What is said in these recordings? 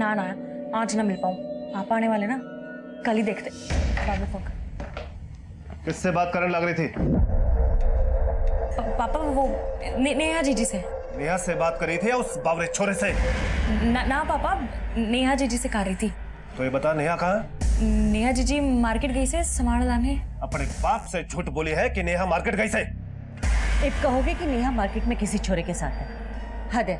ना ना आज ना मिल पाऊँ, पापा आने वाले ना, कल ही देखते। बाबू फोन कर। किससे बात करने लग रही थी? पापा वो नेहा जीजी से। नेहा से बात कर रही थी या उस बावरे छोरे से? ना पापा, नेहा जीजी से कर रही थी। तो ये बता, नेहा कहाँ है? नेहा जीजी मार्केट गई से सामान लाने। अपने बाप से झूठ बोली है कि नेहा मार्केट गई से? एक कहोगे कि नेहा मार्केट में किसी छोरे के साथ है? हद है,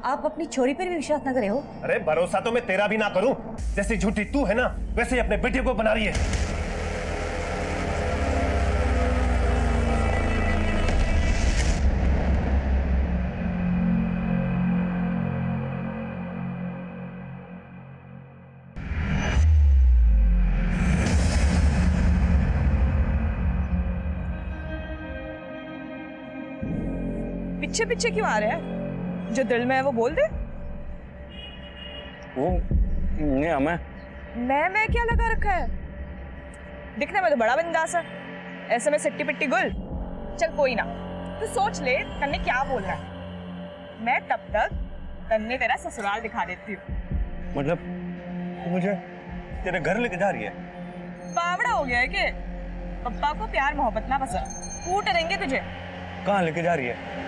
आप अपनी छोरी पर भी विश्वास न करे हो। अरे भरोसा तो मैं तेरा भी ना करूं, जैसी झूठी तू है ना वैसे ही अपने बेटे को बना रही है। पीछे पीछे क्यों आ रहे हैं? जो दिल में है वो बोल दे। वो नहीं हमें मैं क्या लगा रखा है? दिखने में तो बड़ा बिंदास है, ऐसे में सिट्टी पिट्टी गुल। चल कोई ना, तू सोच ले तन्ने क्या बोलना है। मैं तब तक तन्ने तेरा ससुराल दिखा देती हूँ। मतलब मुझे तेरे घर लेके जा रही है? बावड़ा हो गया है कि पप्पा को प्यार मोहब्बत ना पसंद, कूट देंगे तुझे। कहाँ लेके जा रही है?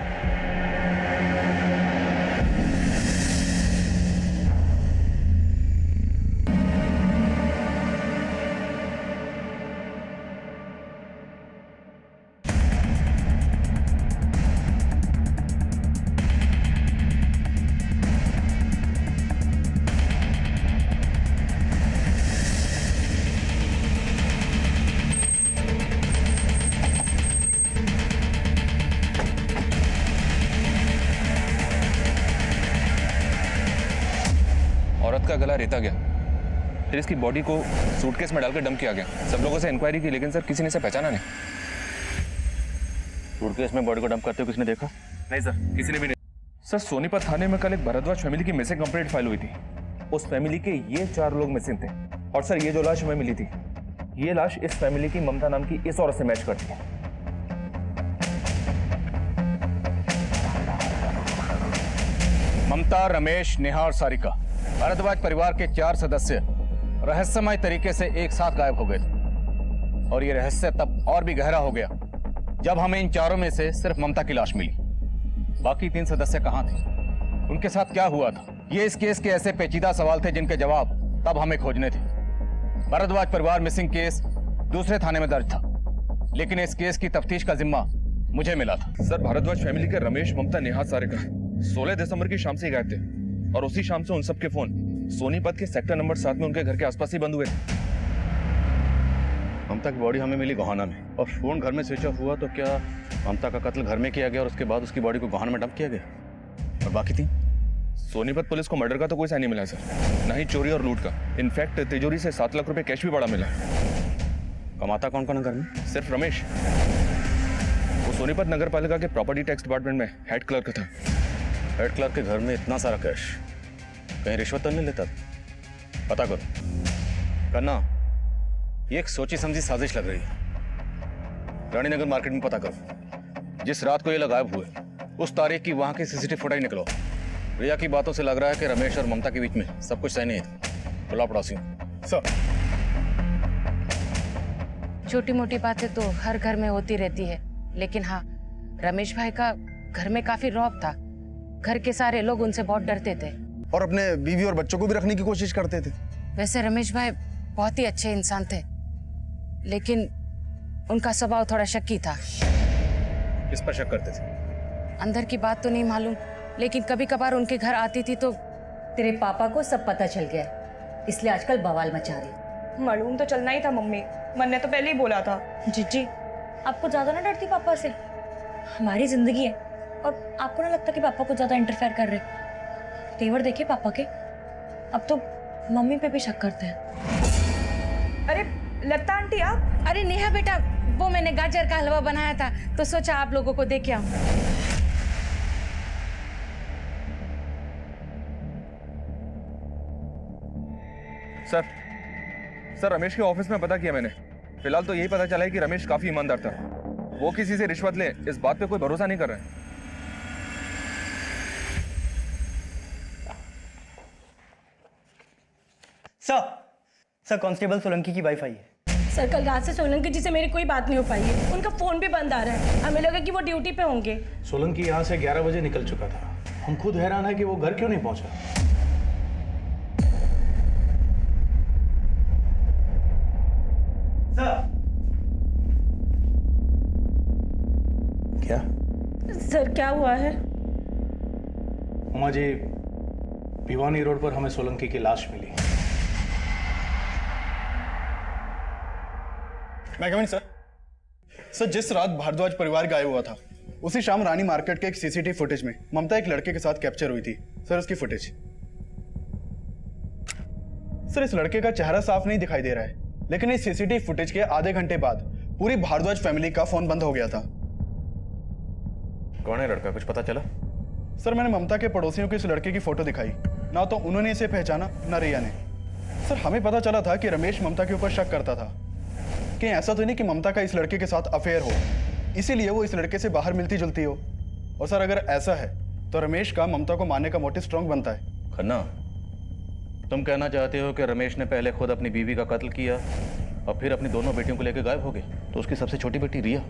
औरत का गला रेता गया, फिर इसकी बॉडी को सूटकेस में डालकर डंप किया गया। सब लोगों से इंक्वायरी की लेकिन सर किसी ने इसे पहचाना नहीं। सूटकेस में बॉडी को डंप करते हुए किसने देखा? नहीं सर, किसी ने भी नहीं। सर सोनीपत थाने में कल एक भरद्वाज फैमिली की मिसिंग कंप्लेंट फाइल हुई थी। उस फैमिली के ये 4 लोग मिसिंग थे। और सर ये जो लाश हमें मिली थी, ये लाश इस फैमिली की ममता नाम की इस औरत से मैच करती है। ममता, रमेश, नेहा और सारिका, भारद्वाज परिवार के 4 सदस्य रहस्यमय तरीके से एक साथ गायब हो गए थे। और ये रहस्य तब और भी गहरा हो गया जब हमें इन चारों में से सिर्फ ममता की लाश मिली। बाकी 3 सदस्य कहाँ थे, उनके साथ क्या हुआ था, ये इस केस के ऐसे पेचीदा सवाल थे जिनके जवाब तब हमें खोजने थे। भारद्वाज परिवार मिसिंग केस दूसरे थाने में दर्ज था, लेकिन इस केस की तफ्तीश का जिम्मा मुझे मिला था। सर भारद्वाज फैमिली के रमेश, ममता, नेहा, सारिका 16 दिसंबर की शाम से ही गायब थे। और उसी शाम से उन सबके फोन सोनीपत के सेक्टर नंबर 7 में उनके घर के आसपास ही बंद हुए थे। ममता की बॉडी हमें मिली गोहाना में और फोन घर में स्विच ऑफ हुआ, तो क्या ममता का कत्ल घर में किया गया और उसके बाद उसकी बॉडी को गोहाना में डंप किया गया? और बाकी 3? सोनीपत पुलिस को मर्डर का तो कोई साइन नहीं मिला सर, ना ही चोरी और लूट का। इनफैक्ट तिजोरी से 7 लाख रुपए कैश भी बड़ा मिला। कमाता कौन कौन है घर में? सिर्फ रमेश। वो सोनीपत नगर पालिका के प्रॉपर्टी टैक्स डिपार्टमेंट में हेड क्लर्क था। हेड क्लर्क के घर में इतना सारा कैश, कहीं रिश्वत तो नहीं लेता? पता करो करना, ये एक सोची समझी साजिश लग रही है। रानीनगर मार्केट में पता करो, जिस रात को ये लोग गायब हुए उस तारीख की वहां की सीसीटीवी फुटेज निकलो। रिया की बातों से लग रहा है कि रमेश और ममता के बीच में सब कुछ सही नहीं है। बुला पड़ोसियों। सर, छोटी मोटी बातें तो हर घर में होती रहती है, लेकिन हाँ, रमेश भाई का घर में काफी रौब था। घर के सारे लोग उनसे बहुत डरते थे और अपने बीवी और बच्चों को भी रखने की कोशिश करते थे। वैसे रमेश भाई बहुत ही अच्छे इंसान थे, लेकिन उनका स्वभाव थोड़ा शक्की था। किस पर शक करते थे? अंदर की बात तो नहीं मालूम, लेकिन कभी कभार उनके घर आती थी तो। तेरे पापा को सब पता चल गया, इसलिए आजकल बवाल मचा रही। मालूम तो चलना ही था मम्मी, मन ने तो पहले ही बोला था। जीजी आपको ज्यादा ना डरती पापा से? हमारी जिंदगी है और आपको ना लगता कि पापा को ज्यादा इंटरफेयर कर रहे? तेवर देखिए पापा के, अब तो मम्मी पे भी शक करते हैं। अरे लता आंटी आप? अरे नेहा बेटा, वो मैंने गाजर का हलवा बनाया था तो सोचा आप लोगों को दे के आऊं। सर रमेश के ऑफिस में पता किया मैंने। फिलहाल तो यही पता चला है कि रमेश काफी ईमानदार था। वो किसी से रिश्वत ले इस बात पे कोई भरोसा नहीं कर रहा है। सर कांस्टेबल सोलंकी की वाइफ आई है। सर कल रात से सोलंकी जी से मेरी कोई बात नहीं हो पाई है, उनका फोन भी बंद आ रहा है। हमें लगा कि वो ड्यूटी पे होंगे। सोलंकी यहाँ से 11 बजे निकल चुका था। हम खुद हैरान है कि वो घर क्यों नहीं पहुंचा। क्या सर क्या हुआ है? उमा जी, भिवानी रोड पर हमें सोलंकी की लाश मिली। मैं कमिंग सर। सर जिस रात भारद्वाज परिवार गायब हुआ था उसी शाम रानी मार्केट के एक सीसीटीवी फुटेज में ममता एक लड़के के साथ कैप्चर हुई थी। सर उसकी फुटेज। सर इस लड़के का चेहरा साफ नहीं दिखाई दे रहा है, लेकिन इस सीसीटीवी फुटेज के आधे घंटे बाद पूरी भारद्वाज फैमिली का फोन बंद हो गया था। कौन है लड़का, कुछ पता चला? सर मैंने ममता के पड़ोसियों को इस लड़के की फोटो दिखाई, ना तो उन्होंने इसे पहचाना ना रिया ने। सर हमें पता चला था कि रमेश ममता के ऊपर शक करता था। कहीं ऐसा तो नहीं कि ममता का इस लड़के के साथ अफेयर हो, इसीलिए वो इस लड़के से बाहर मिलती जुलती हो। और सर अगर ऐसा है तो रमेश का ममता को मारने का मोटिव स्ट्रॉन्ग बनता है। खन्ना, तुम कहना चाहते हो कि रमेश ने पहले खुद अपनी बीवी का कत्ल किया और फिर अपनी दोनों बेटियों को लेकर गायब हो गए, तो उसकी सबसे छोटी बेटी रिया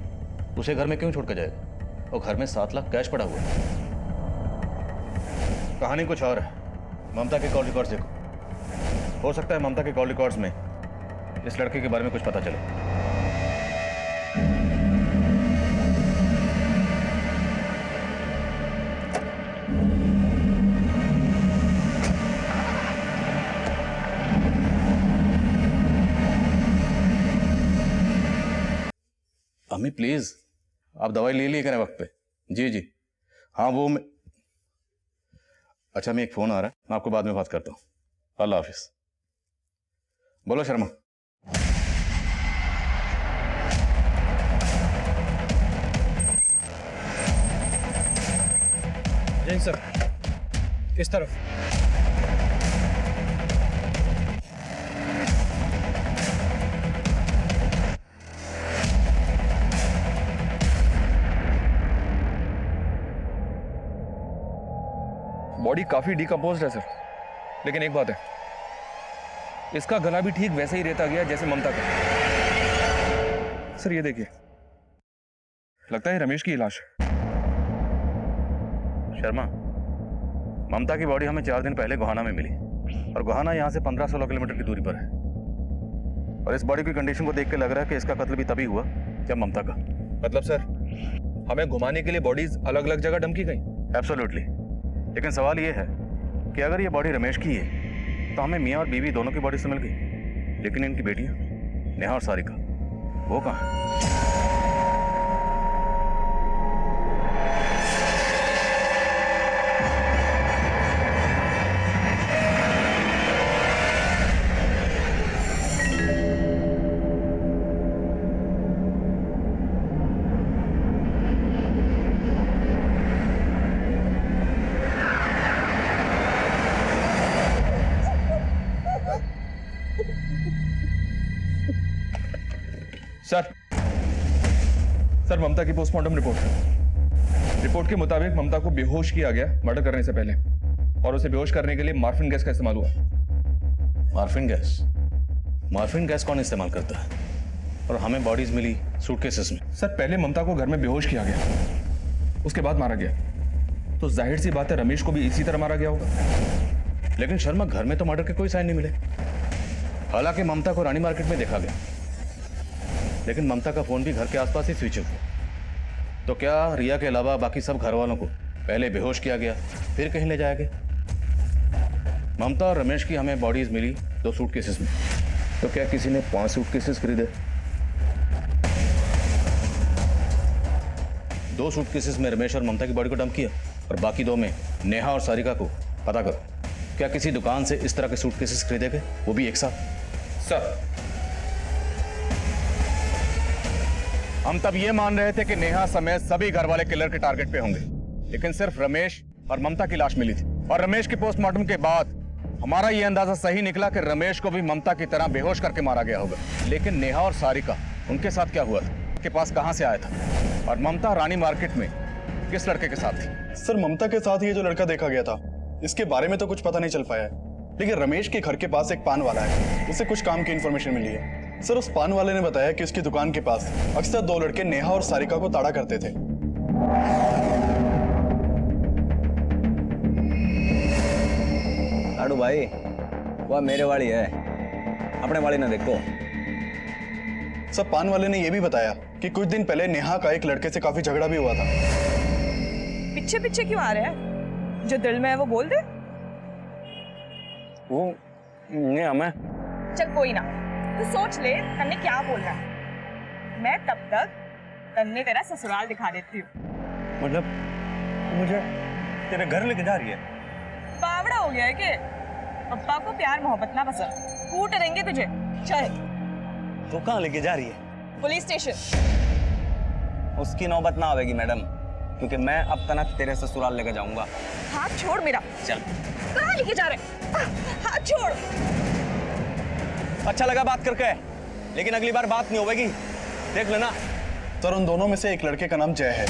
उसे घर में क्यों छोड़ कर जाएगा? और घर में 7 लाख कैश पड़ा हुआ है। कहानी कुछ और है। ममता के कॉल रिकॉर्ड्स देखो, हो सकता है ममता के कॉल रिकॉर्ड्स में इस लड़के के बारे में कुछ पता चले। अम्मी प्लीज, आप दवाई ले लिए करें वक्त पे। जी जी हाँ वो मैं, अच्छा मैं एक फोन आ रहा है, मैं आपको बाद में बात करता हूँ। अल्लाह हाफिज। बोलो शर्मा। जय सर, इस तरफ। बॉडी काफी डिकम्पोज्ड है सर, लेकिन एक बात है, इसका गला भी ठीक वैसे ही रहता गया जैसे ममता का। सर ये देखिए, लगता है रमेश की लाश है। शर्मा, ममता की बॉडी हमें 4 दिन पहले गोहाना में मिली और गोहाना यहाँ से 15-16 किलोमीटर की दूरी पर है। और इस बॉडी की कंडीशन को देख के लग रहा है कि इसका कत्ल भी तभी हुआ जब ममता का। मतलब सर हमें घुमाने के लिए बॉडीज अलग अलग जगह डंप की गई? एब्सोल्युटली। लेकिन सवाल ये है कि अगर ये बॉडी रमेश की है तो हमें मियाँ और बीवी दोनों की बॉडी से मिल गई, लेकिन इनकी बेटियाँ नेहा और सारिका वो कहाँ है? सर ममता की पोस्टमार्टम रिपोर्ट के मुताबिक ममता को बेहोश किया गया मर्डर करने से पहले, और उसे बेहोश करने के लिए मार्फिन गैस का इस्तेमाल हुआ। Morphine gas? मार्फिन गैस कौन इस्तेमाल करता है? और हमें बॉडीज मिली सूटकेसेस में। सर पहले ममता को घर में बेहोश किया गया, उसके बाद मारा गया, तो जाहिर सी बात है रमेश को भी इसी तरह मारा गया होगा। लेकिन शर्मा, घर में तो मर्डर के कोई साइन नहीं मिले। हालांकि ममता को रानी मार्केट में देखा गया, लेकिन ममता का फोन भी घर के आसपास ही स्विच ऑफ हुआ। तो क्या रिया के अलावा बाकी सब घर वालों को पहले बेहोश किया गया फिर कहीं ले जाया गया? ममता और रमेश की हमें बॉडीज मिली 2 सूटकेसेस में, तो क्या किसी ने 5 सूटकेसेस खरीदे? 2 सूटकेसेस में रमेश और ममता की बॉडी को डंप किया और बाकी 2 में नेहा और सारिका को। पता करो, क्या किसी दुकान से इस तरह के सूटकेसेस खरीदे गए, वो भी एक साथ? सर हम तब ये मान रहे थे कि नेहा समेत सभी घर वाले किलर के टारगेट पे होंगे, लेकिन सिर्फ रमेश और ममता की लाश मिली थी। और रमेश के पोस्टमार्टम के बाद हमारा ये अंदाजा सही निकला कि रमेश को भी ममता की तरह बेहोश करके मारा गया होगा। लेकिन नेहा और सारिका, उनके साथ क्या हुआ था? के पास कहां से आया था? और ममता रानी मार्केट में किस लड़के के साथ थी? सर ममता के साथ ये जो लड़का देखा गया था, इसके बारे में तो कुछ पता नहीं चल पाया है, लेकिन रमेश के घर के पास एक पान वाला है, उससे कुछ काम की इन्फॉर्मेशन मिली है। सर, उस पान वाले ने बताया कि उसकी दुकान के पास अक्सर 2 लड़के नेहा और सारिका को ताड़ा करते थे। लाडू भाई, वह मेरे वाली है, अपने वाली ना देखो। सर, पान वाले ने यह भी बताया कि कुछ दिन पहले नेहा का एक लड़के से काफी झगड़ा भी हुआ था। पीछे पीछे क्यों आ रहे हैं? जो दिल में है वो बोल दे। वो नेहा मैं चल कोई ना, तू सोच ले तन्ने क्या बोलना है। मैं तब तक तन्ने तेरा ससुराल दिखा देती हूँ। मतलब मुझे तेरे घर लेके जा रही है? बावड़ा हो गया है कि पप्पा को प्यार मोहब्बत ना पसंद, कूट देंगे तुझे। चल। तो कहाँ लेके जा रही है? Police station. उसकी नौबत ना आवेगी मैडम, क्योंकि मैं अब तक तेरे ससुराल लेकर जाऊंगा। हाथ छोड़ मेरा। चल। कहाँ लेके जा रहे? हाथ छोड़। अच्छा लगा बात करके, लेकिन अगली बार बात नहीं होगी, देख लेना। सर, उन दोनों में से एक लड़के का नाम जय है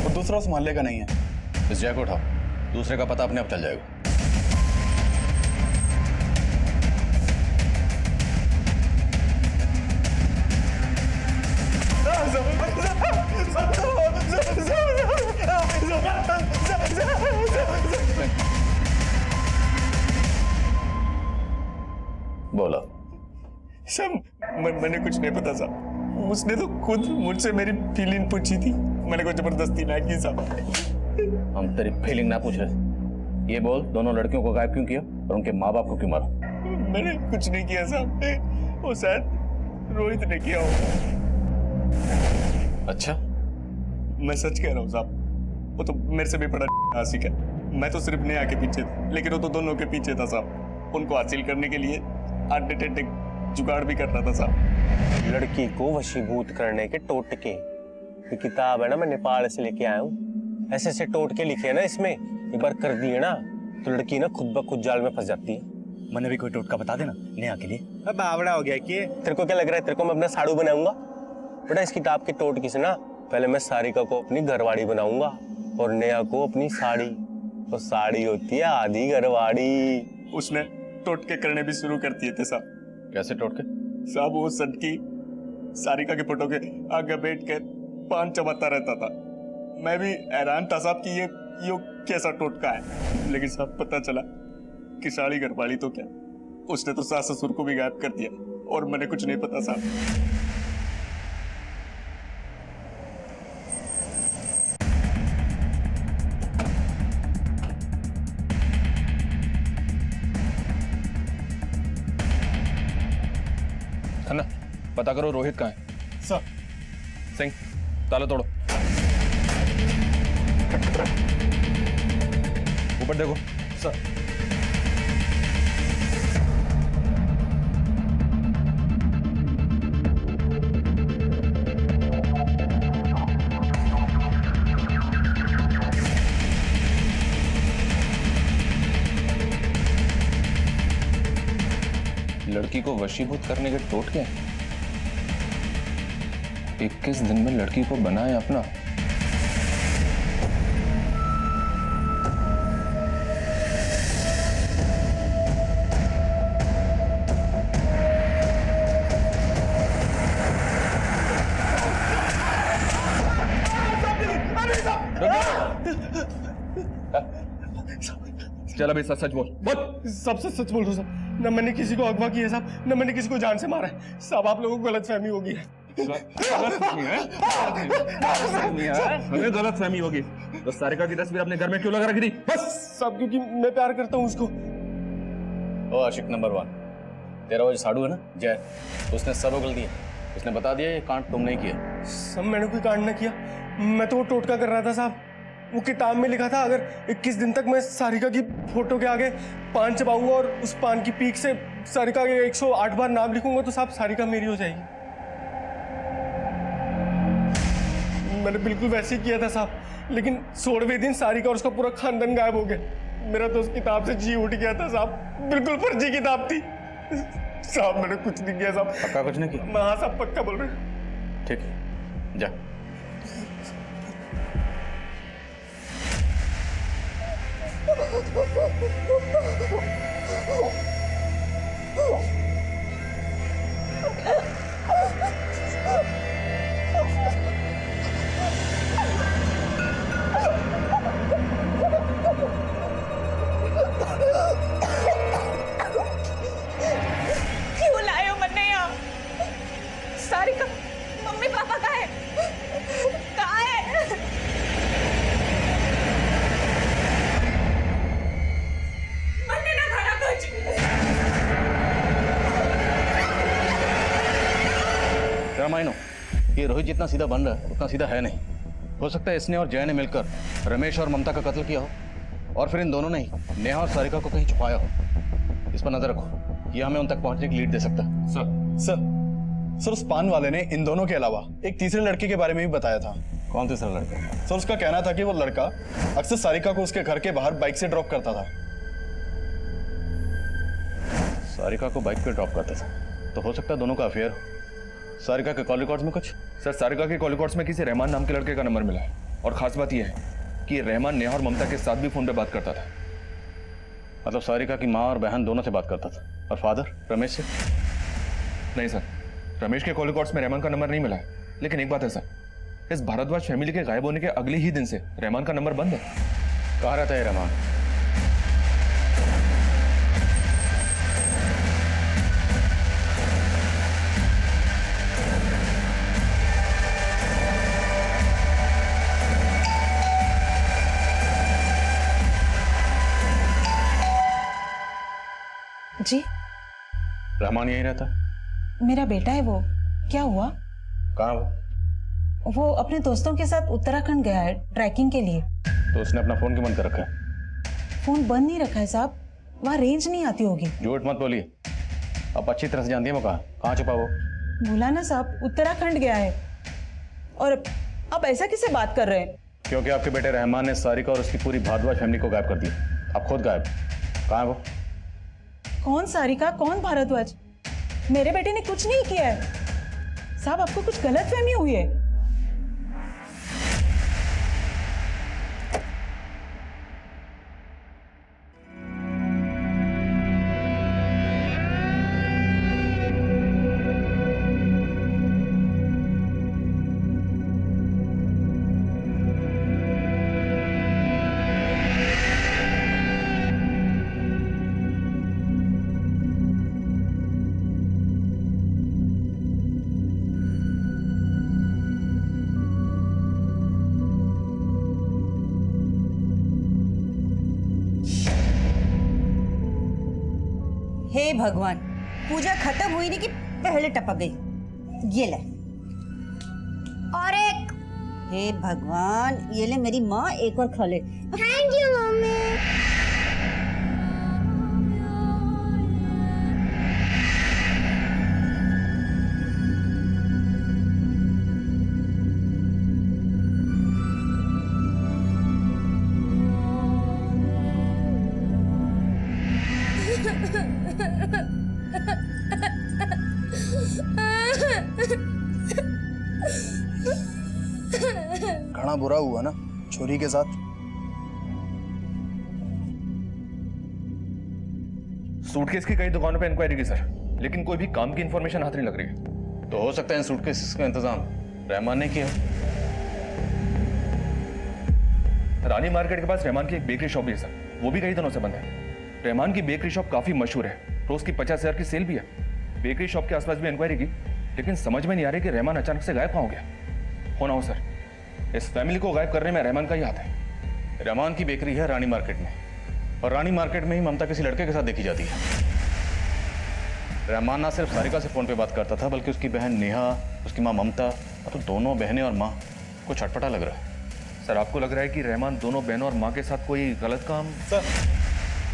और दूसरा उस मोहल्ले का नहीं है। इस जय को उठाओ, दूसरे का पता अपने आप चल जाएगा। बोलो। सब मैंने कुछ नहीं पता साहब, उसने तो खुद मुझसे मेरी फीलिंग पूछी थी, मैंने कोई जबरदस्ती ना की साहब। हम तेरी फीलिंग ना पूछ रहे, ये बोल, दोनों लड़कियों को गायब क्यों किया और उनके माँ बाप को क्यों मारा? मैंने कुछ नहीं किया साहब, वो शायद रोहित ने किया हो। अच्छा, मैं सच कह रहा हूँ साहब, वो तो मेरे से भी बड़ा आशिक है। मैं तो सिर्फ नेहा के पीछे था, लेकिन वो तो दोनों के पीछे था साहब। उनको हासिल करने के लिए एक जुगाड़ भी कर रहा था साहब। लड़की को वशीभूत करने के टोटके, ये किताब है ना, मैं नेपाल से लेके आया हूँ। ऐसे ऐसे टोटके लिखे हैं ना इसमें, एक बार कर दिए ना तो लड़की ना खुद ब खुद जाल में फंस जाती है। मैंने भी कोई टोटका बता देना नेहा के लिए। अब बावड़ा हो गया कि तेरे को क्या लग रहा है तेरे को मैं अपना साड़ू बनाऊंगा? बेटा, इस किताब के टोटके से ना पहले मैं सारिका को अपनी घरवाड़ी बनाऊंगा और नेहा को अपनी साड़ी। और साड़ी होती है आधी घरवाड़ी। उसने टोटके करने भी शुरू कर दिए थे साहब। कैसे टोटके? साहब, वो सटकी सारिका के फोटो के आगे बैठ कर पान चबाता रहता था। मैं भी हैरान था साहब कि ये कैसा टोटका है, लेकिन साहब पता चला कि साड़ी घरवाली तो क्या, उसने तो सास ससुर को भी गायब कर दिया और मैंने कुछ नहीं पता साहब। खन्ना, पता करो रोहित कहाँ है। सर। सिंह, ताला तोड़ो। ऊपर देखो। सर। लड़की को वशीभूत करने के टोटके हैं। 21 दिन में लड़की को बनाए अपना। चल अभी सच बोल। सबसे सच बोल रहा साहब, न मैंने किसी को अगवा किया साहब, न मैंने किसी को जान से मारा है साहब। आप लोगों को गलतफहमी होगी है। हमें गलतफहमी होगी तो सारिका की तस्वीर अपने घर में क्यों लगा रखी थी? बस साहब, क्योंकि मैं प्यार करता हूँ उसको। ओ आशिक नंबर 1, तेरा वो जो साड़ू है ना जय, उसने सब गलती है, उसने बता दिया ये कांड तुम नहीं किया। सब मैंने कोई कांड न किया, मैं तो वो टोटका कर रहा था साहब। वो किताब में लिखा था अगर 21 दिन तक मैं सारिका की फोटो के आगे पान चबाऊंगा और उस पान की पीक से सारिका के 108 बार नाम लिखूंगा तो साहब सारिका मेरी हो जाएगी। मैंने बिल्कुल वैसे ही किया था साहब, लेकिन 16वें दिन सारिका और उसका पूरा खानदान गायब हो गया। मेरा तो उस किताब से जी उठ गया था साहब, बिल्कुल फर्जी किताब थी साहब। मैंने कुछ नहीं किया साहब। पक्का कुछ नहीं किया? हाँ साहब, पक्का बोल रहे। ठीक है, जा। क्यों लाए हो मन्ने यहाँ? सारिका, मम्मी पापा कहाँ है? कहाँ है? मन्ने ना खाना कुछ। रामायणो, ये रोहित जितना सीधा बन रहा है उतना सीधा है नहीं। हो सकता है इसने और जय ने मिलकर रमेश और ममता का कत्ल किया हो, और फिर इन दोनों ने ही नेहा और सारिका को कहीं छुपाया हो। इस पर नजर रखो, ये हमें उन तक पहुंचने की लीड दे सकता है। सर उस पान वाले ने इन दोनों के अलावा एक तीसरे लड़के के बारे में भी बताया था। कौन तीसरा लड़का? सर उसका कहना था कि वो लड़का अक्सर सारिका को उसके घर के बाहर बाइक से ड्रॉप करता था। सारिका को बाइक पे ड्रॉप करता था, तो हो सकता है दोनों का अफेयर हो। सारिका के कॉल रिकॉर्ड्स में कुछ? सर सारिका के कॉल रिकॉर्ड्स में किसी रहमान नाम के लड़के का नंबर मिला है, और खास बात यह है कि रहमान नेहा और ममता के साथ भी फोन पे बात करता था। मतलब सारिका की माँ और बहन दोनों से बात करता था, और फादर रमेश से? नहीं सर, रमेश के कॉल रिकॉर्ड्स में रहमान का नंबर नहीं मिला है। लेकिन एक बात है सर, इस भारद्वाज फैमिली के गायब होने के अगले ही दिन से रहमान का नंबर बंद है। कहाँ रहता है रहमान? जी, रहमान यहीं रहता है। मेरा बेटा है वो। क्या हुआ? कहाँ वो अपने दोस्तों के साथ उत्तराखंड गया है ट्रैकिंग के लिए। तो उसने अपना फोन क्यों बंद कर रखा है? फोन बंद नहीं रखा है साहब, वहाँ रेंज नहीं आती होगी। झूठ मत बोलिए, आप अच्छी तरह से जानती है वो कहाँ छुपा वो? बोला ना साहब, उत्तराखंड गया है। और आप ऐसा किसे बात कर रहे हैं? क्योंकि आपके बेटे रहमान ने सारिका और उसकी पूरी भारद्वाज फैमिली को गायब कर दिया। आप खुद गायब। कहाँ है वो? कौन सारिका, कौन भारद्वाज? मेरे बेटे ने कुछ नहीं किया है साहब, आपको कुछ गलतफहमी हुई है। हे भगवान, पूजा खत्म हुई नहीं कि पहले टपक गई। ये ले, और एक। हे भगवान, ये ले मेरी माँ, एक और खा ले। Thank you mummy. घना बुरा हुआ ना छोरी के साथ। सूटकेस की कई दुकानों पे इंक्वायरी की सर, लेकिन कोई भी काम की इंफॉर्मेशन हाथ नहीं लग रही है। तो हो सकता है इन सूटकेस का इंतजाम रहमान ने किया। रानी मार्केट के पास रहमान की एक बेकरी शॉप भी है सर, वो भी कई दिनों से बंद है। रहमान की बेकरी शॉप काफी मशहूर है, रोज की 50,000 की सेल भी है। बेकरी शॉप के आसपास भी इंक्वायरी की, लेकिन समझ में नहीं आ रही कि रहमान अचानक से गायब कहाँ हो गया। होना हो सर, इस फैमिली को गायब करने में रहमान का ही हाथ है। रहमान की बेकरी है रानी मार्केट में, और रानी मार्केट में ही ममता किसी लड़के के साथ देखी जाती है। रहमान ना सिर्फ सारिका से फोन पे बात करता था, बल्कि उसकी बहन नेहा, उसकी माँ ममता, तो दोनों बहनें और माँ को छटपटा लग रहा है। सर आपको लग रहा है कि रहमान दोनों बहनों और माँ के साथ कोई गलत काम?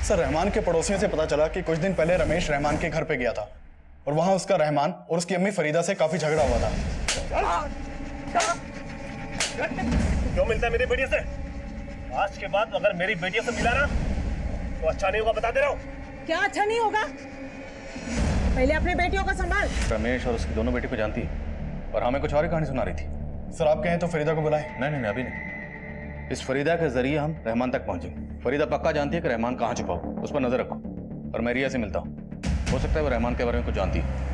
सर रहमान के पड़ोसियों से पता चला कि कुछ दिन पहले रमेश रहमान के घर पे गया था, और वहां उसका रहमान और उसकी अम्मी फरीदा से काफी झगड़ा हुआ था। क्यों मिलता है मेरी बेटियों से? आज के बाद अगर मेरी बेटियों से मिला ना तो अच्छा नहीं होगा, बता दे रहा हूँ। क्या अच्छा नहीं होगा? पहले अपने बेटियों का संभाल। रमेश और उसकी दोनों बेटी को जानती है, और हमें कुछ और ही कहानी सुना रही थी। सर आप कहें तो फरीदा को बुलाएं। नहीं, अभी नहीं। इस फरीदा के जरिए हम रहमान तक पहुंचेंगे। फरीदा पक्का जानती है कि रहमान कहाँ छुपा हो, उस पर नजर रखो। और मैं रिया से मिलता हूँ, हो सकता है वो रहमान के बारे में कुछ जानती है।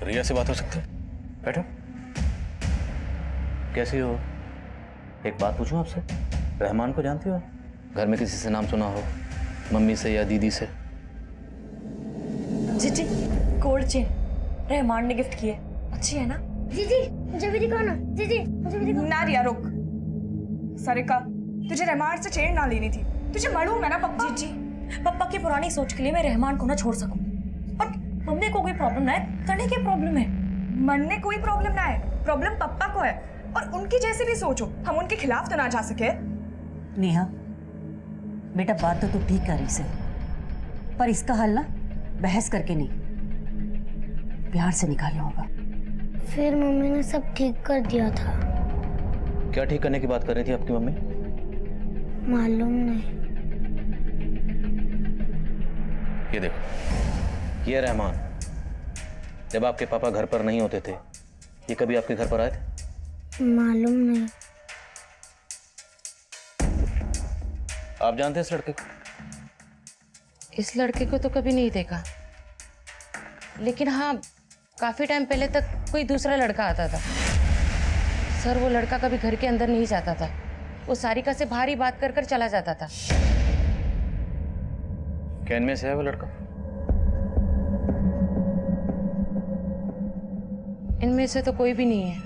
रिया से बात हो सकती है? बैठो। कैसी हो? एक बात पूछूं आपसे, रहमान को जानती हो? घर में किसी से नाम सुना हो, मम्मी से या दीदी से? जी गोल्ड चेन रहमान ने गिफ्ट की है, अच्छी है ना? जी मुझे भी दिखाओ ना। जी मुझे भी दिखाओ ना रिया, रुक। सारिका, तुझे रहमान से चेन ना लेनी थी, तुझे मालूम है ना पप्पा। जी पापा की पुरानी सोच के लिए मैं रहमान को ना छोड़ सकूं, और मम्मी को कोई प्रॉब्लम ना है, तने की प्रॉब्लम है। मन में कोई प्रॉब्लम ना है, प्रॉब्लम पप्पा को है। और उनकी जैसे भी सोचो, हम उनके खिलाफ तो ना जा सके। नेहा बेटा, बात तो तू ठीक कर रही से, पर इसका हल ना बहस करके नहीं, प्यार से निकालना होगा। फिर मम्मी ने सब ठीक कर दिया था। क्या ठीक करने की बात कर रही थी आपकी मम्मी? मालूम नहीं। ये देखो, ये रहमान, जब आपके पापा घर पर नहीं होते थे, ये कभी आपके घर पर आए थे? मालूम नहीं। आप जानते हैं इस लड़के को? इस लड़के को तो कभी नहीं देखा, लेकिन हाँ काफी टाइम पहले तक कोई दूसरा लड़का आता था। सर वो लड़का कभी घर के अंदर नहीं जाता था, वो सारिका से बाहर ही बात कर कर चला जाता था। क्या इनमें से है वो लड़का? इनमें से तो कोई भी नहीं है।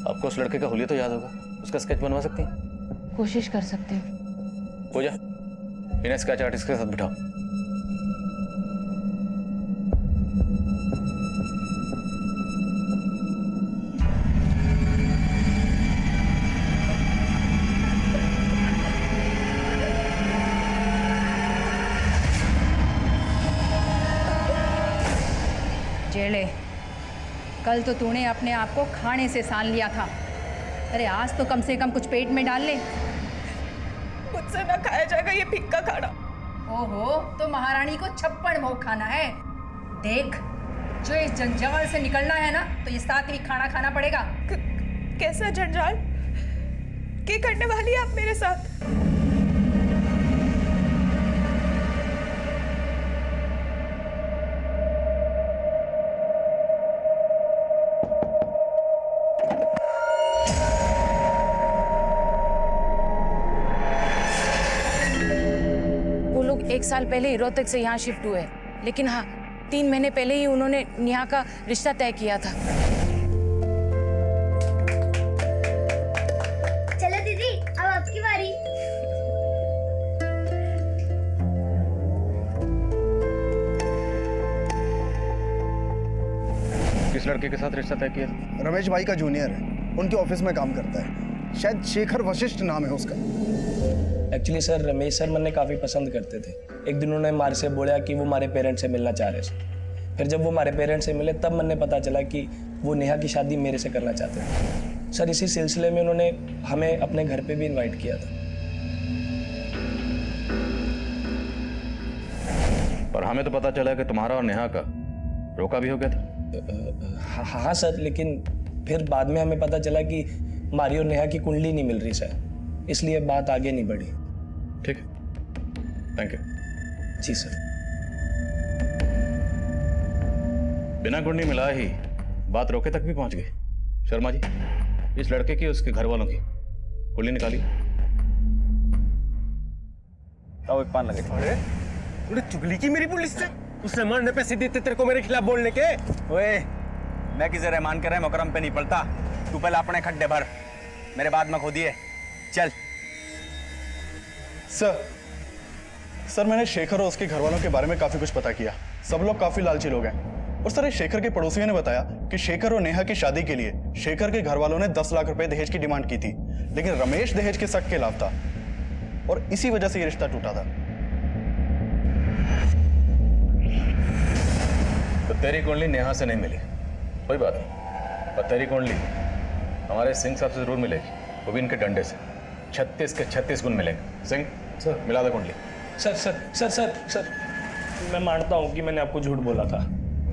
आपको उस लड़के का हुलिया तो याद होगा, उसका स्केच बनवा सकती हैं? कोशिश कर सकती हूँ। पूजा, इन्हें स्केच आर्टिस्ट के साथ बिठाओ। जेले, कल तो तूने अपने आप को खाने से सान लिया था, अरे आज तो कम से कम कुछ पेट में डाल ले। मुझसे ना खाया जाएगा ये फिक्का खाना। ओहो, तो महारानी को 56 भोग खाना है। देख, जो इस जंजाल से निकलना है ना, तो ये सात्विक खाना खाना पड़ेगा। कैसा जंजाल? क्या करने वाली है आप मेरे साथ? एक साल पहले ही रोहतक से यहाँ शिफ्ट हुए, लेकिन हाँ 3 महीने पहले ही उन्होंने नेहा का रिश्ता तय किया था। चलो दीदी, अब आपकी बारी। किस लड़के के साथ रिश्ता तय किया? रमेश भाई का जूनियर है, उनके ऑफिस में काम करता है, शायद शेखर वशिष्ठ नाम है उसका। एक्चुअली सर, रमेश सर मैंने काफ़ी पसंद करते थे। एक दिन उन्होंने मारे से बोला कि वो हमारे पेरेंट्स से मिलना चाह रहे थे। फिर जब वो हमारे पेरेंट्स से मिले तब मैंने पता चला कि वो नेहा की शादी मेरे से करना चाहते थे। सर इसी सिलसिले में उन्होंने हमें अपने घर पे भी इनवाइट किया था। पर हमें तो पता चला कि तुम्हारा और नेहा का रोका भी हो गया था। हाँ सर, लेकिन फिर बाद में हमें पता चला कि हमारी और नेहा की कुंडली नहीं मिल रही सर, इसलिए बात आगे नहीं बढ़ी। ठीक है, थैंक यू। Ji sir. बिना कुंडली मिला ही बात रोके तक भी पहुंच गई। शर्मा जी, इस लड़के की उसके घर वालों की कुंडली निकालिए। एक पान लगे। अरे तूने चुगली की मेरी पुलिस से? उस रहमान ने पैसे देते तेरे को मेरे खिलाफ बोलने के? ओए, मैं किसी रहमान के रहे मुकरम पे नहीं पड़ता। तू पहले अपने खड्डे भर, मेरे बाद में खोदिए। चल। सर मैंने शेखर और उसके घर वालों के बारे में काफी कुछ पता किया। सब लोग काफी लालची लोग हैं। और सर शेखर के पड़ोसियों ने बताया कि शेखर और नेहा की शादी के लिए शेखर के घर वालों ने 10 लाख रुपए दहेज की डिमांड की थी, लेकिन रमेश दहेज के सख्त खिलाफ था और इसी वजह से ये रिश्ता टूटा था। तो तेरी कुंडली नेहा से नहीं मिली, कोई बात नहीं, पर तेरी कुंडली हमारे सिंह साहब से जरूर मिलेगी, वो भी इनके डंडे से। 36 के 36 गुण मिलेंगे। सिंह सर मिला दे कुंडली। Sir sir sir sir sir मैं मानता हूँ कि मैंने आपको झूठ बोला था,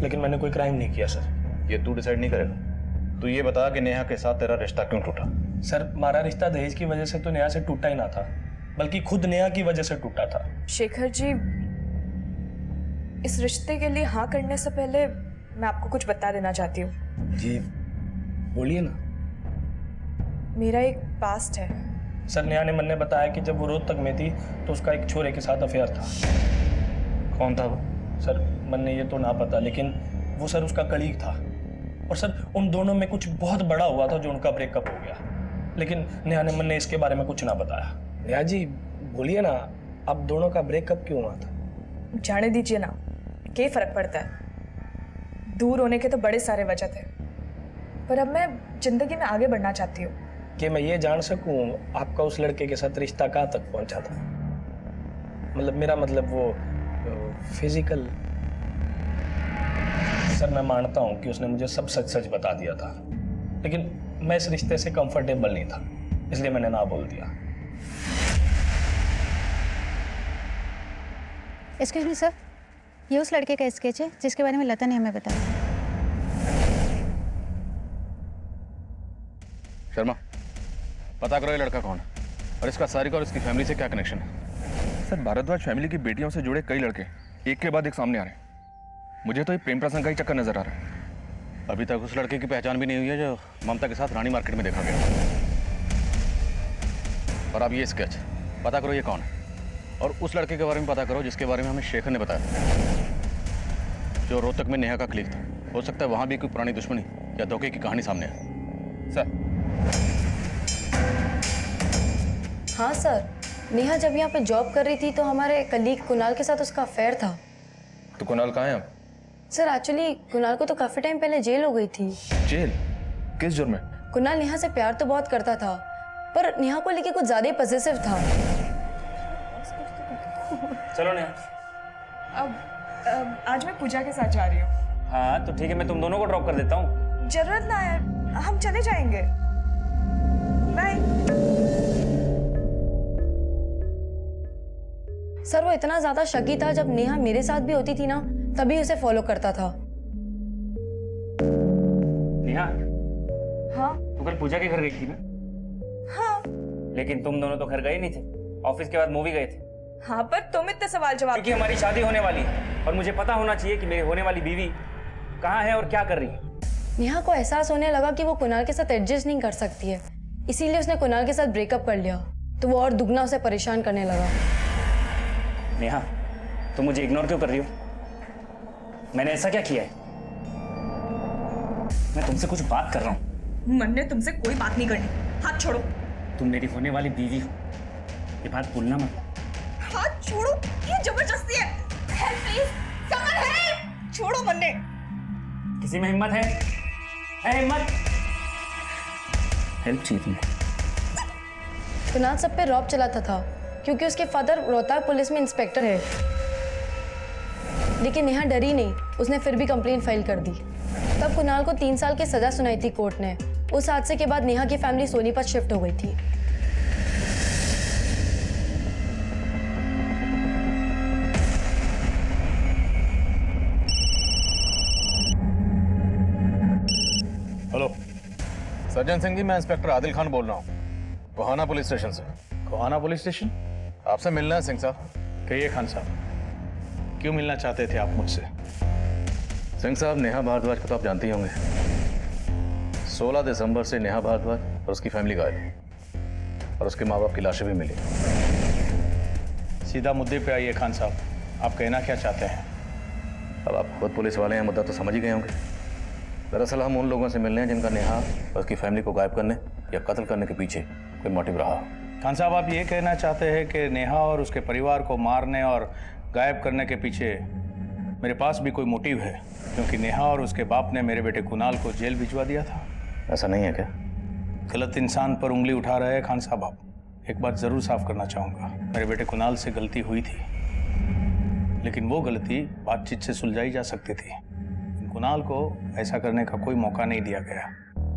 लेकिन मैंने कोई क्राइम नहीं किया सर। ये तू डिसाइड नहीं करेगा। तू ये बता कि नेहा के साथ तेरा रिश्ता क्यों टूटा? सर हमारा रिश्ता दहेज की वजह से तो नेहा से टूटा ही ना था, बल्कि खुद नेहा की वजह से टूटा था। शेखर जी, इस रिश्ते के लिए हाँ करने से पहले मैं आपको कुछ बता देना चाहती हूँ। जी बोलिए ना। मेरा एक पास्ट है। सर नेहा ने मन ने बताया कि जब वो रोहतक में थी तो उसका एक छोरे के साथ अफेयर था। कौन था वो? सर मन ने ये तो ना पता, लेकिन वो सर उसका कलीग था। और सर उन दोनों में कुछ बहुत बड़ा हुआ था जो उनका ब्रेकअप हो गया, लेकिन नेहा ने मन ने इसके बारे में कुछ ना बताया। नेहा जी बोलिए ना, आप दोनों का ब्रेकअप क्यों हुआ था? जाने दीजिए ना, क्या फर्क पड़ता है। दूर होने के तो बड़े सारे वजह थे, पर अब मैं जिंदगी में आगे बढ़ना चाहती हूँ। कि मैं ये जान सकूं आपका उस लड़के के साथ रिश्ता कहाँ तक पहुंचा था? मतलब मेरा मतलब वो फिजिकल। सर मैं मानता हूं कि उसने मुझे सब सच सच बता दिया था, लेकिन मैं इस रिश्ते से कंफर्टेबल नहीं था, इसलिए मैंने ना बोल दिया। एक्सक्यूज मी सर, ये उस लड़के का स्केच है जिसके बारे में लता ने हमें बताया। शर्मा पता करो ये लड़का कौन है और इसका सारिका और इसकी फैमिली से क्या कनेक्शन है? सर भारद्वाज फैमिली की बेटियों से जुड़े कई लड़के एक के बाद एक सामने आ रहे हैं। मुझे तो ये प्रेम प्रसंग का ही चक्कर नजर आ रहा है। अभी तक उस लड़के की पहचान भी नहीं हुई है जो ममता के साथ रानी मार्केट में देखा गया। और अब ये स्केच पता करो ये कौन है, और उस लड़के के बारे में पता करो जिसके बारे में हमें शेखर ने बताया, जो रोहतक में नेहा का क्लिक था। हो सकता है वहां भी कोई पुरानी दुश्मनी या धोखे की कहानी सामने आए। सर हाँ सर, नेहा जब यहाँ पे जॉब कर रही थी तो हमारे कलीग कुणाल के साथ उसका अफेयर था। तो कुणाल कहाँ है अब? सर एक्चुअली कुणाल को तो काफी टाइम पहले जेल हो गई थी। जेल? किस जुर्म में? कुणाल नेहा से प्यार तो बहुत करता था, पर नेहा को लेके कुछ ज्यादा ही पॉजिटिव था। चलो नेहा। अब आज मैं पूजा के साथ जा रही हूँ। हाँ तो ठीक है, मैं तुम दोनों को ड्रॉप कर देता हूँ। जरूरत ना है, हम चले जाएंगे। बाय। सर वो इतना ज्यादा शकी था, जब नेहा मेरे साथ भी होती थी ना तभी उसे फॉलो करता था। नेहा हाँ तू कल पूजा के घर गई थी ना? हाँ लेकिन तुम दोनों तो घर गए नहीं थे, ऑफिस के बाद मूवी गए थे। हाँ, पर तुम इतने सवाल जवाब। क्योंकि हमारी शादी होने वाली है और मुझे पता होना चाहिए कि मेरी होने वाली बीवी कहाँ है और क्या कर रही है। नेहा को एहसास होने लगा कि वो कुणाल के साथ एडजस्ट नहीं कर सकती है, इसीलिए उसने कुणाल के साथ ब्रेकअप कर लिया। तो वो और दुगना उसे परेशान करने लगा। नेहा तुम मुझे इग्नोर क्यों कर रही हो? मैंने ऐसा क्या किया है? मैं तुमसे कुछ बात कर रहा हूँ। मन ने तुमसे कोई बात नहीं करनी। हाथ छोड़ो। तुम मेरी होने वाली बीवी हो, ये बात भूलना मत। हाथ छोड़ो, ये जबरदस्ती है। Help please, someone help. छोड़ो मन्ने। किसी में हिम्मत है? हिम्मत? हेल्प चाहिए तुम्हें? कुणाल सब पे रौब चलाता था क्योंकि उसके फादर रोहतक पुलिस में इंस्पेक्टर है। लेकिन नेहा डरी नहीं, उसने फिर भी कंप्लेंट फाइल कर दी। तब कुणाल को 3 साल की सजा सुनाई थी कोर्ट ने। उस हादसे के बाद नेहा की फैमिली सोनीपत शिफ्ट हो गई थी। हेलो सर्जन सिंह जी, मैं इंस्पेक्टर आदिल खान बोल रहा हूँ, कोहाना पुलिस स्टेशन से। कोहाना पुलिस स्टेशन? आपसे मिलना है सिंह साहब। कहिए खान साहब, क्यों मिलना चाहते थे आप मुझसे? सिंह साहब, नेहा भारद्वाज को तो आप जानते ही होंगे। 16 दिसंबर से नेहा भारद्वाज और उसकी फैमिली गायब है और उसके माँ बाप की लाशें भी मिली। सीधा मुद्दे पे आइए खान साहब, आप कहना क्या चाहते हैं? अब आप खुद पुलिस वाले हैं, मुद्दा तो समझ ही गए होंगे। दरअसल हम उन लोगों से मिलने हैं जिनका नेहा और उसकी फैमिली को गायब करने या कत्ल करने के पीछे कोई मोटिव रहा। खान साहब, आप ये कहना चाहते हैं कि नेहा और उसके परिवार को मारने और गायब करने के पीछे मेरे पास भी कोई मोटिव है, क्योंकि नेहा और उसके बाप ने मेरे बेटे कुणाल को जेल भिजवा दिया था? ऐसा नहीं है क्या? गलत इंसान पर उंगली उठा रहे हैं खान साहब आप। एक बात ज़रूर साफ करना चाहूँगा, मेरे बेटे कुणाल से गलती हुई थी, लेकिन वो गलती बातचीत से सुलझाई जा सकती थी। कुणाल को ऐसा करने का कोई मौका नहीं दिया गया।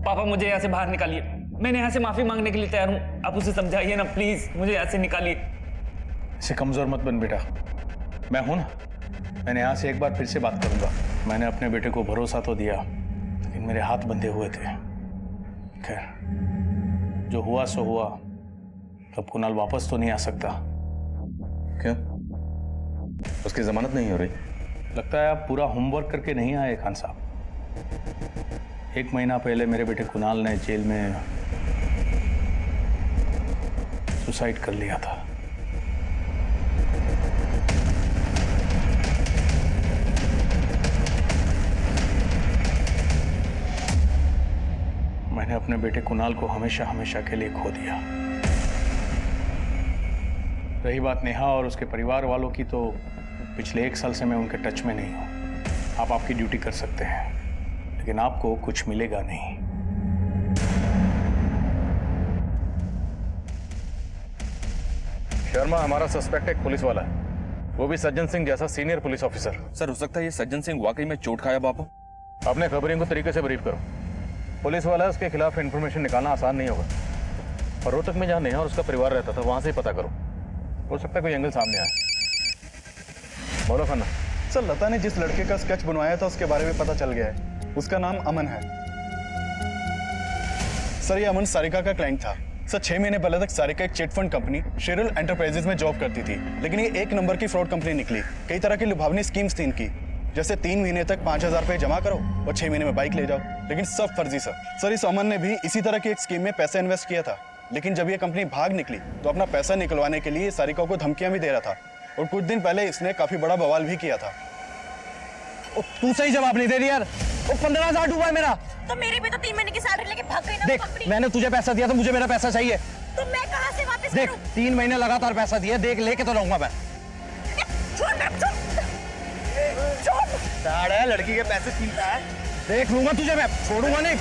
पापा मुझे यहाँ से बाहर निकालिए, मैंने यहाँ से माफी मांगने के लिए तैयार हूँ। आप उसे समझाइए ना प्लीज, मुझे यहाँ से निकालिए। इसे कमजोर मत बन बेटा, मैं हूं ना। मैंने यहाँ से एक बार फिर से बात करूंगा। मैंने अपने बेटे को भरोसा तो दिया, लेकिन मेरे हाथ बंधे हुए थे। खैर, जो हुआ सो हुआ। अब कुणाल वापस तो नहीं आ सकता। क्यों? उसकी जमानत नहीं हो रही? लगता है आप पूरा होमवर्क करके नहीं आए खान साहब। 1 महीना पहले मेरे बेटे कुणाल ने जेल में सुसाइड कर लिया था। मैंने अपने बेटे कुणाल को हमेशा हमेशा के लिए खो दिया। रही बात नेहा और उसके परिवार वालों की, तो पिछले 1 साल से मैं उनके टच में नहीं हूं। आप आपकी ड्यूटी कर सकते हैं, लेकिन आपको कुछ मिलेगा नहीं। शर्मा हमारा सस्पेक्ट एक पुलिस वाला है, वो भी सज्जन सिंह जैसा सीनियर पुलिस ऑफिसर। सर, हो सकता है ये सज्जन सिंह वाकई में चोट खाया बापू। अपने खबरियों को तरीके से ब्रीफ करो। पुलिस वाला है, उसके खिलाफ इंफॉर्मेशन निकालना आसान नहीं होगा। और रोहतक में जहाँ नेहा और उसका परिवार रहता था, वहां से ही पता करो। हो सकता है कोई एंगल सामने आए। बोलो खन्ना। सर, लता ने जिस लड़के का स्केच बनवाया था उसके बारे में पता चल गया है। उसका नाम अमन है। सर, ये अमन सारिका का क्लाइंट था। सर, 6 महीने पहले तक सारिका एक chit fund company Cheryl enterprises में जॉब करती थी, लेकिन ये 1 नंबर की फ्रॉड कंपनी निकली। कई तरह की लुभावनी स्कीम्स थी इनकी, जैसे 3 महीने तक 5,000 रुपए जमा करो और 6 महीने में बाइक ले जाओ, लेकिन सब फर्जी सर। इस अमन ने भी इसी तरह की एक स्कीम में पैसा इन्वेस्ट किया था, लेकिन जब ये कंपनी भाग निकली तो अपना पैसा निकलवाने के लिए सारिका को धमकियां भी दे रहा था, और कुछ दिन पहले इसने काफी बड़ा बवाल भी किया था। तू सही जवाब नहीं दे रही यार। 15,000 डूबा है मेरा। तो मेरी भी तो 3 महीने की सैलरी लेके भाग गई ना देख, मैंने तुझे पैसा दिया तो मुझे मेरा पैसा चाहिए। तो मैं कहाँ से वापस देख, 3 महीने लगातार पैसा दिया, देख लेके तो रहूंगा मैं। लड़की के पैसे छीनता है। देख लूंगा तुझे, मैं छोड़ूंगा नहीं।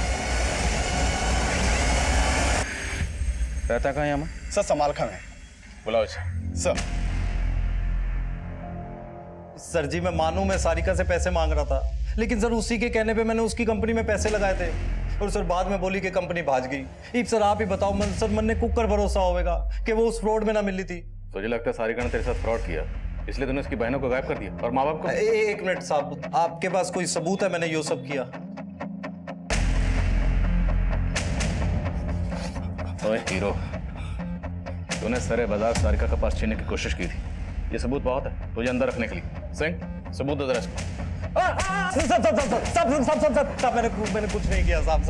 रहता कहाँ है अमन? सर, समालखा में। बुलाओ इसे। सर जी, मैं मानूं मैं सारिका से पैसे मांग रहा था, लेकिन सर उसी के कहने पे मैंने उसकी कंपनी में पैसे लगाए थे, और सर बाद में बोली कि कंपनी भाग गई। अब सर आप ही बताओ मन ने कुकर भरोसा होगा कि वो उस फ्रॉड में ना मिली थी। तुझे लगता है सारिका ने तेरे साथ फ्रॉड किया, इसलिए तूने उसकी बहनों को गायब कर दिया और माँ बाप को? एक मिनट साहब, आपके पास कोई सबूत है मैंने ये सब किया? ओए हीरो, तूने सरे बाजार सारिका का पास छीनने की कोशिश की थी। ये सबूत बहुत है तुझे अंदर रखने के लिए। सिंह, सबूत दो जरा इसको। साहब मैंने कुछ नहीं किया साहब।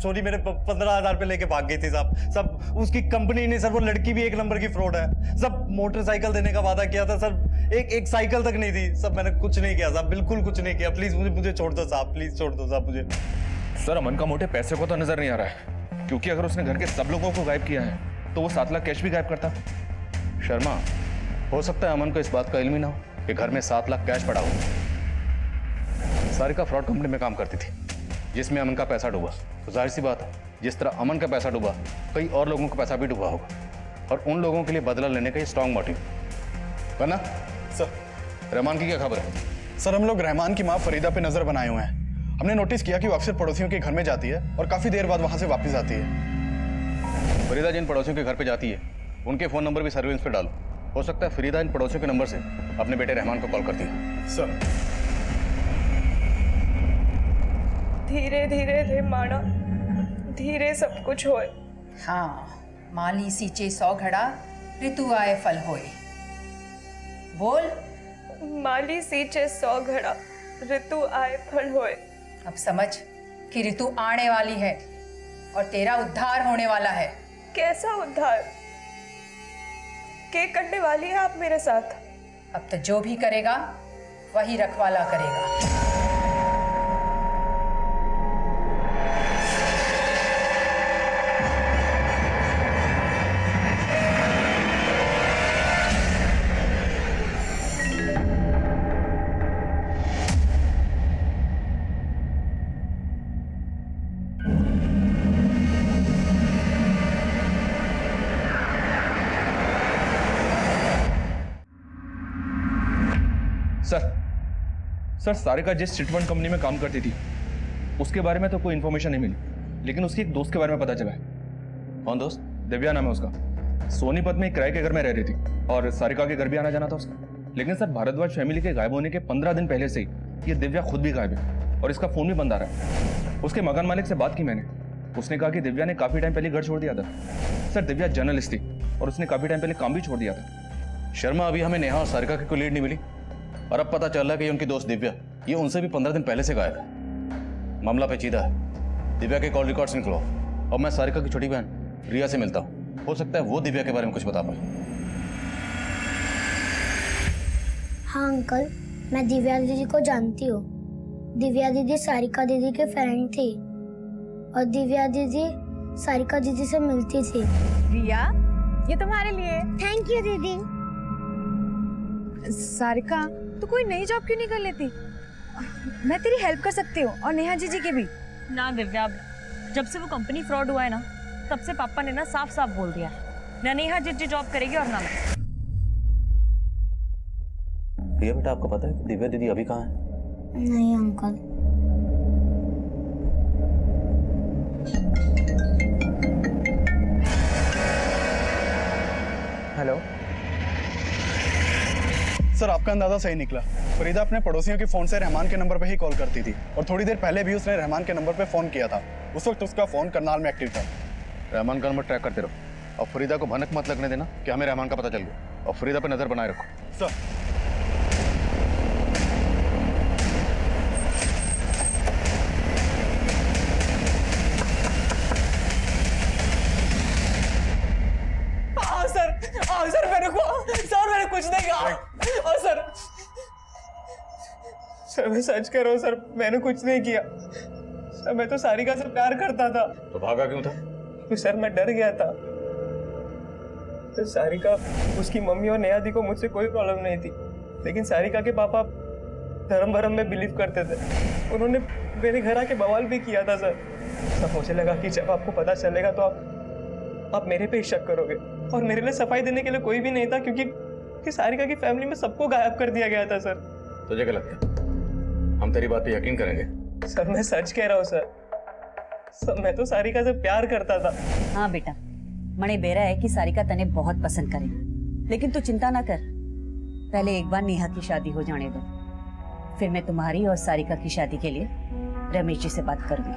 सोनी मेरे 15,000 रुपए लेके भाग गई थी साहब। उसकी कंपनी नहीं सर, वो लड़की भी 1 नंबर की फ्रॉड है। सब मोटरसाइकिल देने का वादा किया था सर, एक साइकिल तक नहीं दी। सब मैंने कुछ नहीं किया साहब, बिल्कुल कुछ नहीं किया। प्लीज मुझे छोड़ दो साहब, प्लीज छोड़ दो साहब मुझे। सर, अमन का मोटे पैसे को तो नजर नहीं आ रहा है, क्योंकि अगर उसने घर के सब लोगों को गायब किया है तो वो 7 लाख कैश भी गायब करता। शर्मा, हो सकता है अमन को इस बात का इल्म ही ना हो कि घर में 7 लाख कैश पड़ा हो। सारिका फ्रॉड कंपनी में काम करती थी जिसमें अमन का पैसा डूबा, तो जाहिर सी बात है जिस तरह अमन का पैसा डूबा, कई और लोगों का पैसा भी डूबा होगा, और उन लोगों के लिए बदला लेने का ये स्ट्रॉन्ग मोटिव। वरना सर, रहमान की क्या खबर है? सर, हम लोग रहमान की माँ फरीदा पे नजर बनाए हुए हैं। हमने नोटिस किया कि वो अक्सर पड़ोसियों के घर में जाती है और काफी देर बाद वहां से वापस आती है। फरीदा जिन पड़ोसियों के घर पे जाती है उनके फोन नंबर भी सर्विलेंस पे डालो। हो सकता है फरीदा इन पड़ोसियों के नंबर से अपने बेटे रहमान को कॉल करती है। सर, धीरे धीरे रे माना, धीरे सब कुछ होए। हाँ, माली सींचे 100 घड़ा, ऋतु आए फल होए। बोल। माली सींचे 100 घड़ा, ऋतु आए फल होए। अब समझ कि ऋतु आने वाली है और तेरा उद्धार होने वाला है। कैसा उद्धार? क्या करने वाली है आप मेरे साथ? अब तो जो भी करेगा वही रखवाला करेगा। सर, सारिका जिस चिटफंड कंपनी में काम करती थी उसके बारे में तो कोई इन्फॉर्मेशन नहीं मिली, लेकिन उसकी एक दोस्त के बारे में पता चला है। कौन दोस्त? दिव्या नाम है उसका। सोनीपत में एक किराए के घर में रह रही थी और सारिका के घर भी आना जाना था उसका। लेकिन सर भारद्वाज फैमिली के गायब होने के 15 दिन पहले से ही ये दिव्या खुद भी गायब है और इसका फोन भी बंद आ रहा है। उसके मकान मालिक से बात की मैंने, उसने कहा कि दिव्या ने काफी टाइम पहले घर छोड़ दिया था। सर दिव्या जर्नलिस्ट थी और उसने काफी टाइम पहले काम भी छोड़ दिया था। शर्मा, अभी हमें नेहा और सारिका की कोई लीड नहीं मिली और अब पता चल रहा है कि उनकी दोस्त दिव्या ये उनसे भी 15 दिन पहले से गायब है। मामला पेचीदा है। दिव्या के कॉल रिकॉर्ड्स निकलो और मैं सारिका की छोटी बहन रिया से मिलता हूँ। हो सकता है वो दिव्या के बारे में कुछ बता पाए। हाँ अंकल, मैं दिव्या दीदी को जानती हूँ। दिव्या दीदी सारिका दीदी के फ्रेंड थी और दिव्या दीदी सारिका दीदी से मिलती थी। रिया, ये तुम्हारे लिए। थैंक यू दीदी। सारिका, तू कोई नई जॉब क्यों नहीं कर लेती? मैं तेरी हेल्प कर सकती हूँ और नेहा जीजी की भी। ना दिव्या, जब से वो कंपनी फ्रॉड हुआ है ना, तब से पापा ने ना साफ साफ बोल दिया है, ना नेहा जीजी जॉब करेगी और ना मैं। रिया बेटा, आपको पता है कि दिव्या दीदी अभी कहाँ है? नहीं अंकल। हेलो सर, आपका अंदाजा सही निकला। फरीदा अपने पड़ोसियों के फोन से रहमान के नंबर पे ही कॉल करती थी और थोड़ी देर पहले भी उसने रहमान के नंबर पे फोन किया था। उस वक्त उसका फोन करनाल में एक्टिव था। रहमान का नंबर ट्रैक करते रहो और फरीदा को भनक मत लगने देना कि हमें रहमान का पता चल गया, और फरीदा पे नजर बनाए रखो। सर, सर मैंने कुछ नहीं कहा। और सर मैं सच कह रहा हूँ सर, मैंने कुछ नहीं किया। सर मैं तो सारिका से प्यार करता था। तो भागा क्यों था? तो सर मैं डर गया था। तो सारिका, उसकी मम्मी और नेहा दी को मुझसे कोई प्रॉब्लम नहीं थी, लेकिन सारिका के पापा धर्म भरम में बिलीव करते थे। उन्होंने मेरे घर आके बवाल भी किया था सर। मुझे लगा कि जब आपको पता चलेगा तो आप मेरे पे ही शक करोगे, और मेरे लिए सफाई देने के लिए कोई भी नहीं था, क्योंकि सारिका की फैमिली में सबको गायब कर दिया गया था सर। तुझे क्या लगता है हम तेरी बात पे यकीन करेंगे? सर मैं सच कह रहा हूँ सर, मैं तो सारिका से प्यार करता था। हाँ बेटा, मणे बेरा है कि सारिका तने बहुत पसंद करे, लेकिन तू चिंता ना कर। पहले एक बार नेहा की शादी हो जाने दो, फिर मैं तुम्हारी और सारिका की शादी के लिए रमेश जी से बात करूंगी।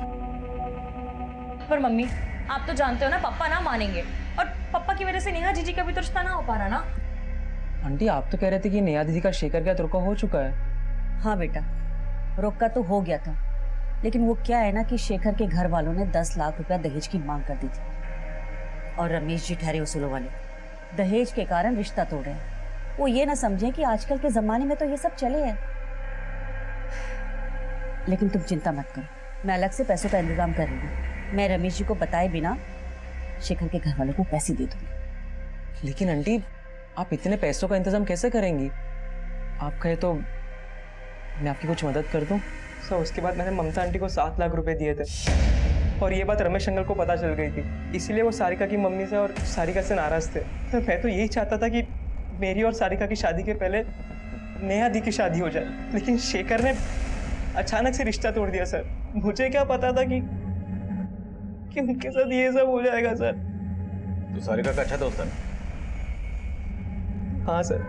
पर मम्मी, आप तो जानते हो ना पापा ना मानेंगे, और पापा की वजह से नेहा जीजी का भी तो रिश्ता ना हो पा रहा ना। आंटी, आप तो कह रहे थे कि नेहा दीदी का शेखर का रुका हो चुका है। हाँ बेटा, रोका तो हो गया था, लेकिन वो क्या है ना कि शेखर के घर वालों ने 10 लाख रुपया दहेज की मांग कर दी थी, और रमेश जी ठहरे उसूलों वाले दहेज के कारण रिश्ता तोड़ रहे हैं। वो ये ना समझे कि आजकल के जमाने में तो ये सब चले हैं। लेकिन तुम चिंता मत करो, मैं अलग से पैसों का इंतजाम कर रही हूँ। मैं रमेश जी को बताए बिना शेखर के घर वालों को पैसे दे दूंगी। लेकिन आंटी, आप इतने पैसों का इंतजाम कैसे करेंगी? आप कहे तो मैं आपकी कुछ मदद कर दूं? सर उसके बाद मैंने ममता आंटी को 7 लाख रुपए दिए थे, और ये बात रमेश अंकल को पता चल गई थी, इसीलिए वो सारिका की मम्मी से और सारिका से नाराज थे। तो मैं तो यही चाहता था कि मेरी और सारिका की शादी के पहले नेहा दी की शादी हो जाए, लेकिन शेखर ने अचानक से रिश्ता तोड़ दिया सर। मुझे क्या पता था कि उनके साथ ये सब हो जाएगा सर। तो सारिका का अच्छा दोस्त है? हाँ सर।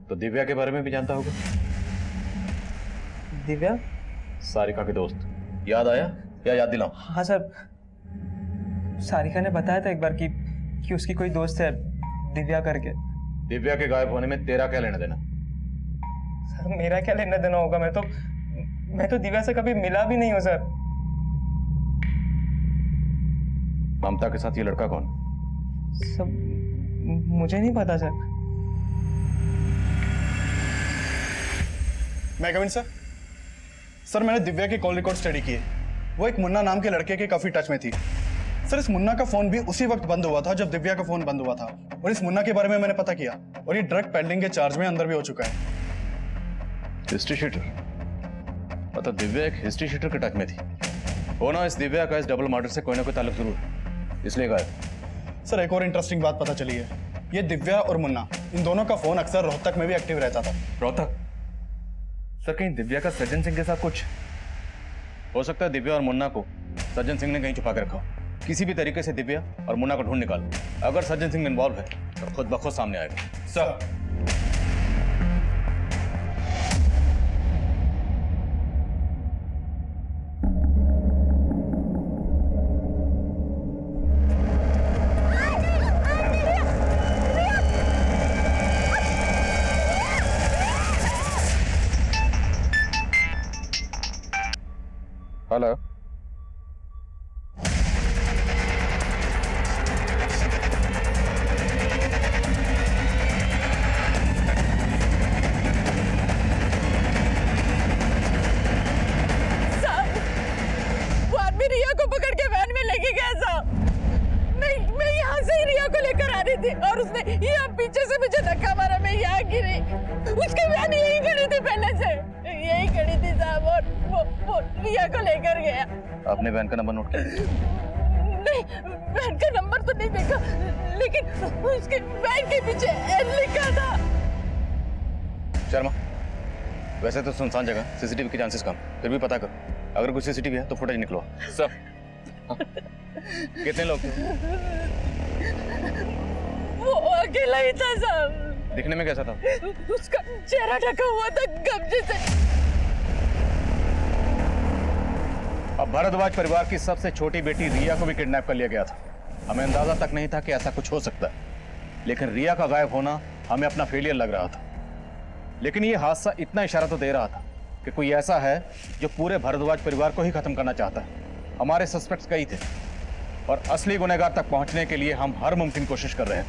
तो दिव्या के बारे में भी जानता होगा? दिव्या? सारिका के दोस्त, याद आया या याद दिलाऊं? हाँ सर, सारिका ने बताया था एक बार कि उसकी कोई दोस्त है दिव्या करके। दिव्या के गायब होने में तेरा क्या लेना देना? सर मेरा क्या लेना देना होगा? मैं तो दिव्या से कभी मिला भी नहीं हूँ सर। ममता के साथ ये लड़का कौन? सब मुझे नहीं पता सर। मैं कमिन सर? सर मैंने दिव्या की कॉल रिकॉर्ड स्टडी किए। वो एक मुन्ना नाम के लड़के के काफी टच में थी। सर इस मुन्ना का फोन भी उसी वक्त बंद हुआ था जब दिव्या का फोन बंद हुआ था, और इस मुन्ना के बारे में मैंने पता किया, और ये ड्रग पेडलिंग के चार्ज में अंदर भी हो चुका है। History sheeter? मतलब दिव्या एक हिस्ट्री शीटर के टच में थी। हो ना, इस दिव्या का इस डबल मर्डर से कोई ना कोई ताल्लुक जरूर, इसलिए गायब। सर एक और इंटरेस्टिंग बात पता चली है, ये दिव्या और मुन्ना, इन दोनों का फोन अक्सर रोहतक में भी एक्टिव रहता था। रोहतक? सर कहीं दिव्या का सज्जन सिंह के साथ कुछ? हो सकता है दिव्या और मुन्ना को सज्जन सिंह ने कहीं छुपा के रखा। किसी भी तरीके से दिव्या और मुन्ना को ढूंढ निकाल। अगर सज्जन सिंह इन्वॉल्व है तो खुद ब खुद सामने आएगा। सर हेलो, वो आदमी रिया को पकड़ के वैन में लेके गया साहब। मैं यहाँ से ही रिया को लेकर आ रही थी और उसने यहाँ पीछे से मुझे धक्का मारा, मैं यहाँ गिरी। उसकी वैन यही खड़ी थी, पहले से यही खड़ी थी साहब, और वो रिया को लेकर गया। आपने वैन का नंबर नोट किया? नहीं, वैन का नंबर तो नहीं देखा, लेकिन उसके वैन के पीछे एन लिखा था। शर्मा, वैसे तो सुनसान जगह, सीसीटीवी के चांसेस कम, फिर भी पता कर। अगर कुछ सीसीटीवी है तो फुटेज निकलो। सर कितने लोग थे? वो अकेला ही था साहब। दिखने में कैसा था? उसका चेहरा ढका हुआ था कब्जे से। अब भारद्वाज परिवार की सबसे छोटी बेटी रिया को भी किडनैप कर लिया गया था। हमें अंदाजा तक नहीं था कि ऐसा कुछ हो सकता है, लेकिन रिया का गायब होना हमें अपना फेलियर लग रहा था। लेकिन ये हादसा इतना इशारा तो दे रहा था कि कोई ऐसा है जो पूरे भारद्वाज परिवार को ही खत्म करना चाहता है। हमारे सस्पेक्ट्स कई थे और असली गुनहगार तक पहुंचने के लिए हम हर मुमकिन कोशिश कर रहे थे।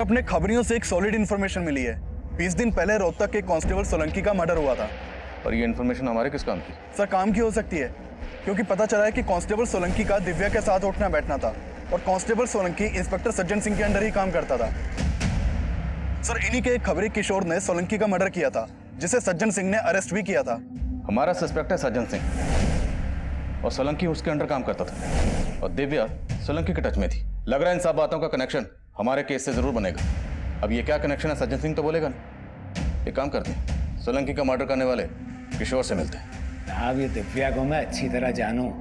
अपने खबरियों से एक सॉलिड इंफॉर्मेशन मिली है। 20 दिन पहले रोहतक के कांस्टेबल सोलंकी का मर्डर हुआ था। और ये इन्फॉर्मेशन हमारे किस काम की? सर, काम की हो सकती है, क्योंकि पता चला है कि कांस्टेबल सोलंकी का दिव्या के साथ उठना बैठना था और कांस्टेबल सोलंकी इंस्पेक्टर सज्जन सिंह के अंडर ही काम करता था। सर, इन्हीं के एक खबरी किशोर ने सोलंकी का मर्डर किया था, जिसे सज्जन सिंह ने अरेस्ट भी किया था। हमारा सस्पेक्ट है सज्जन सिंह और सोलंकी उसके अंडर काम करता था और दिव्या सोलंकी के टच में थी। लग रहा है इन सब बातों का कनेक्शन हमारे केस से जरूर बनेगा। अब ये क्या कनेक्शन है सज्जन सिंह तो बोलेगा ना। एक काम करते हैं, सोलंकी का मर्डर करने वाले किशोर से मिलते हैं। अब ये दिव्या को मैं अच्छी तरह जानूं।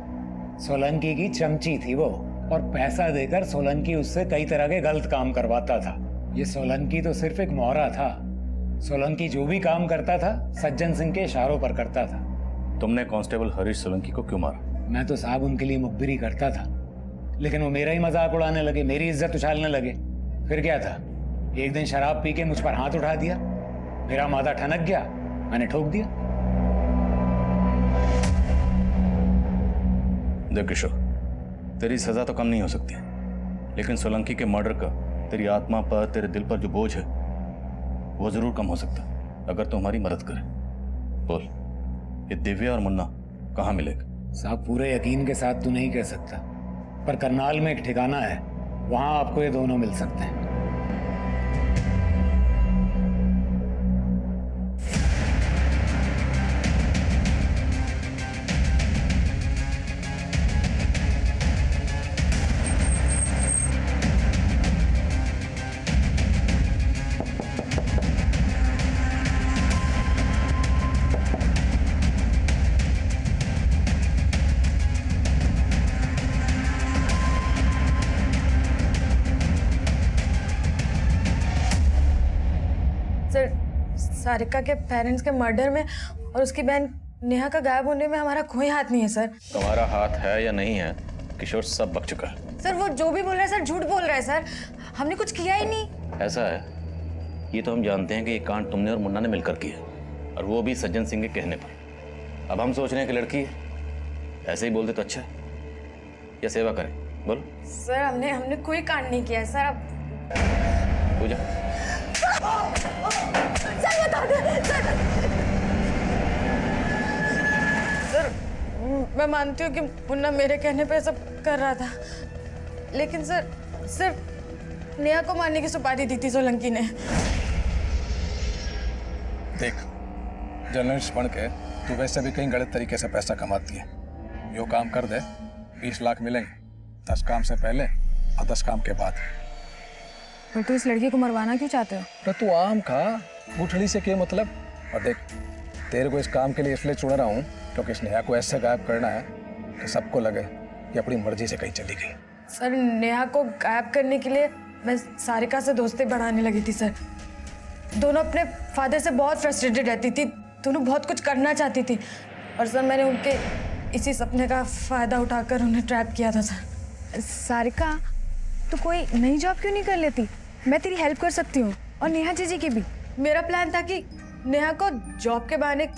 सोलंकी की चमची थी वो, और पैसा देकर सोलंकी उससे कई तरह के गलत काम करवाता था। ये सोलंकी तो सिर्फ एक मोहरा था। सोलंकी जो भी काम करता था सज्जन सिंह के इशारों पर करता था। तुमने कांस्टेबल हरीश सोलंकी को क्यों मारा? मैं तो साहब उनके लिए मुखबिरी करता था, लेकिन वो मेरा ही मजाक उड़ाने लगे, मेरी इज्जत उछालने लगे। फिर क्या था, एक दिन शराब पी के मुझ पर हाथ उठा दिया, मेरा माथा ठनक गया, मैंने ठोक दिया। देख किशोर, तेरी सजा तो कम नहीं हो सकती, लेकिन सोलंकी के मर्डर का तेरी आत्मा पर, तेरे दिल पर जो बोझ है वो जरूर कम हो सकता अगर तू हमारी मदद करे। बोल, ये दिव्या और मुन्ना कहाँ मिलेगा? साहब, पूरे यकीन के साथ तो नहीं कह सकता, पर करनाल में एक ठिकाना है, वहां आपको ये दोनों मिल सकते हैं। सारिका के पेरेंट्स के मर्डर में और उसकी बहन नेहा का गायब होने में हमारा कोई हाथ नहीं है सर। तुम्हारा हाथ है या नहीं है, किशोर सब बक चुका है। सर, वो जो भी बोल रहा है सर, झूठ बोल रहा है सर, हमने कुछ किया ही नहीं। ऐसा है, ये तो हम जानते हैं कि ये कांड तुमने और मुन्ना ने मिलकर किया, और वो भी सज्जन सिंह के कहने पर। अब हम सोच रहे हैं कि लड़की है, ऐसे ही बोल दे तो अच्छा है, या सेवा करें? बोलो। सर, हमने कोई कांड नहीं किया है सर। अब पूजा, सर बता दे सर, मैं मानती हूँ कि मुन्ना मेरे कहने पे सब कर रहा था, लेकिन सर सिर्फ नेहा को मारने की सुपारी दी थी सोलंकी ने। देख, जर्नलिस्ट बन के तू वैसे भी कहीं गलत तरीके से पैसा कमाती है। यो काम कर दे, 20 लाख मिलेंगे, 10 काम से पहले और 10 काम के बाद। पर तू इस लड़की को मरवाना क्यों चाहते हो? तो तू आम खा, गुठली से क्या मतलब? और देख, तेरे को इस काम के लिए इसलिए चुन रहा हूँ क्योंकि इस नेहा को ऐसे गायब करना है कि सबको लगे ये अपनी मर्जी से कहीं चली गई? सर नेहा को गायब करने के लिए मैं सारिका से दोस्ती बढ़ाने लगी थी सर। दोनों अपने फादर से बहुत फ्रस्ट्रेटेड रहती थी, दोनों बहुत कुछ करना चाहती थी और सर मैंने उनके इसी सपने का फ़ायदा उठाकर उन्हें ट्रैप किया था सर। सारिका, तू कोई नई जॉब क्यों नहीं कर लेती? मैं तेरी हेल्प कर सकती हूँ और नेहा जीजी की भी। मेरा प्लान था कि नेहा को जॉब के बहाने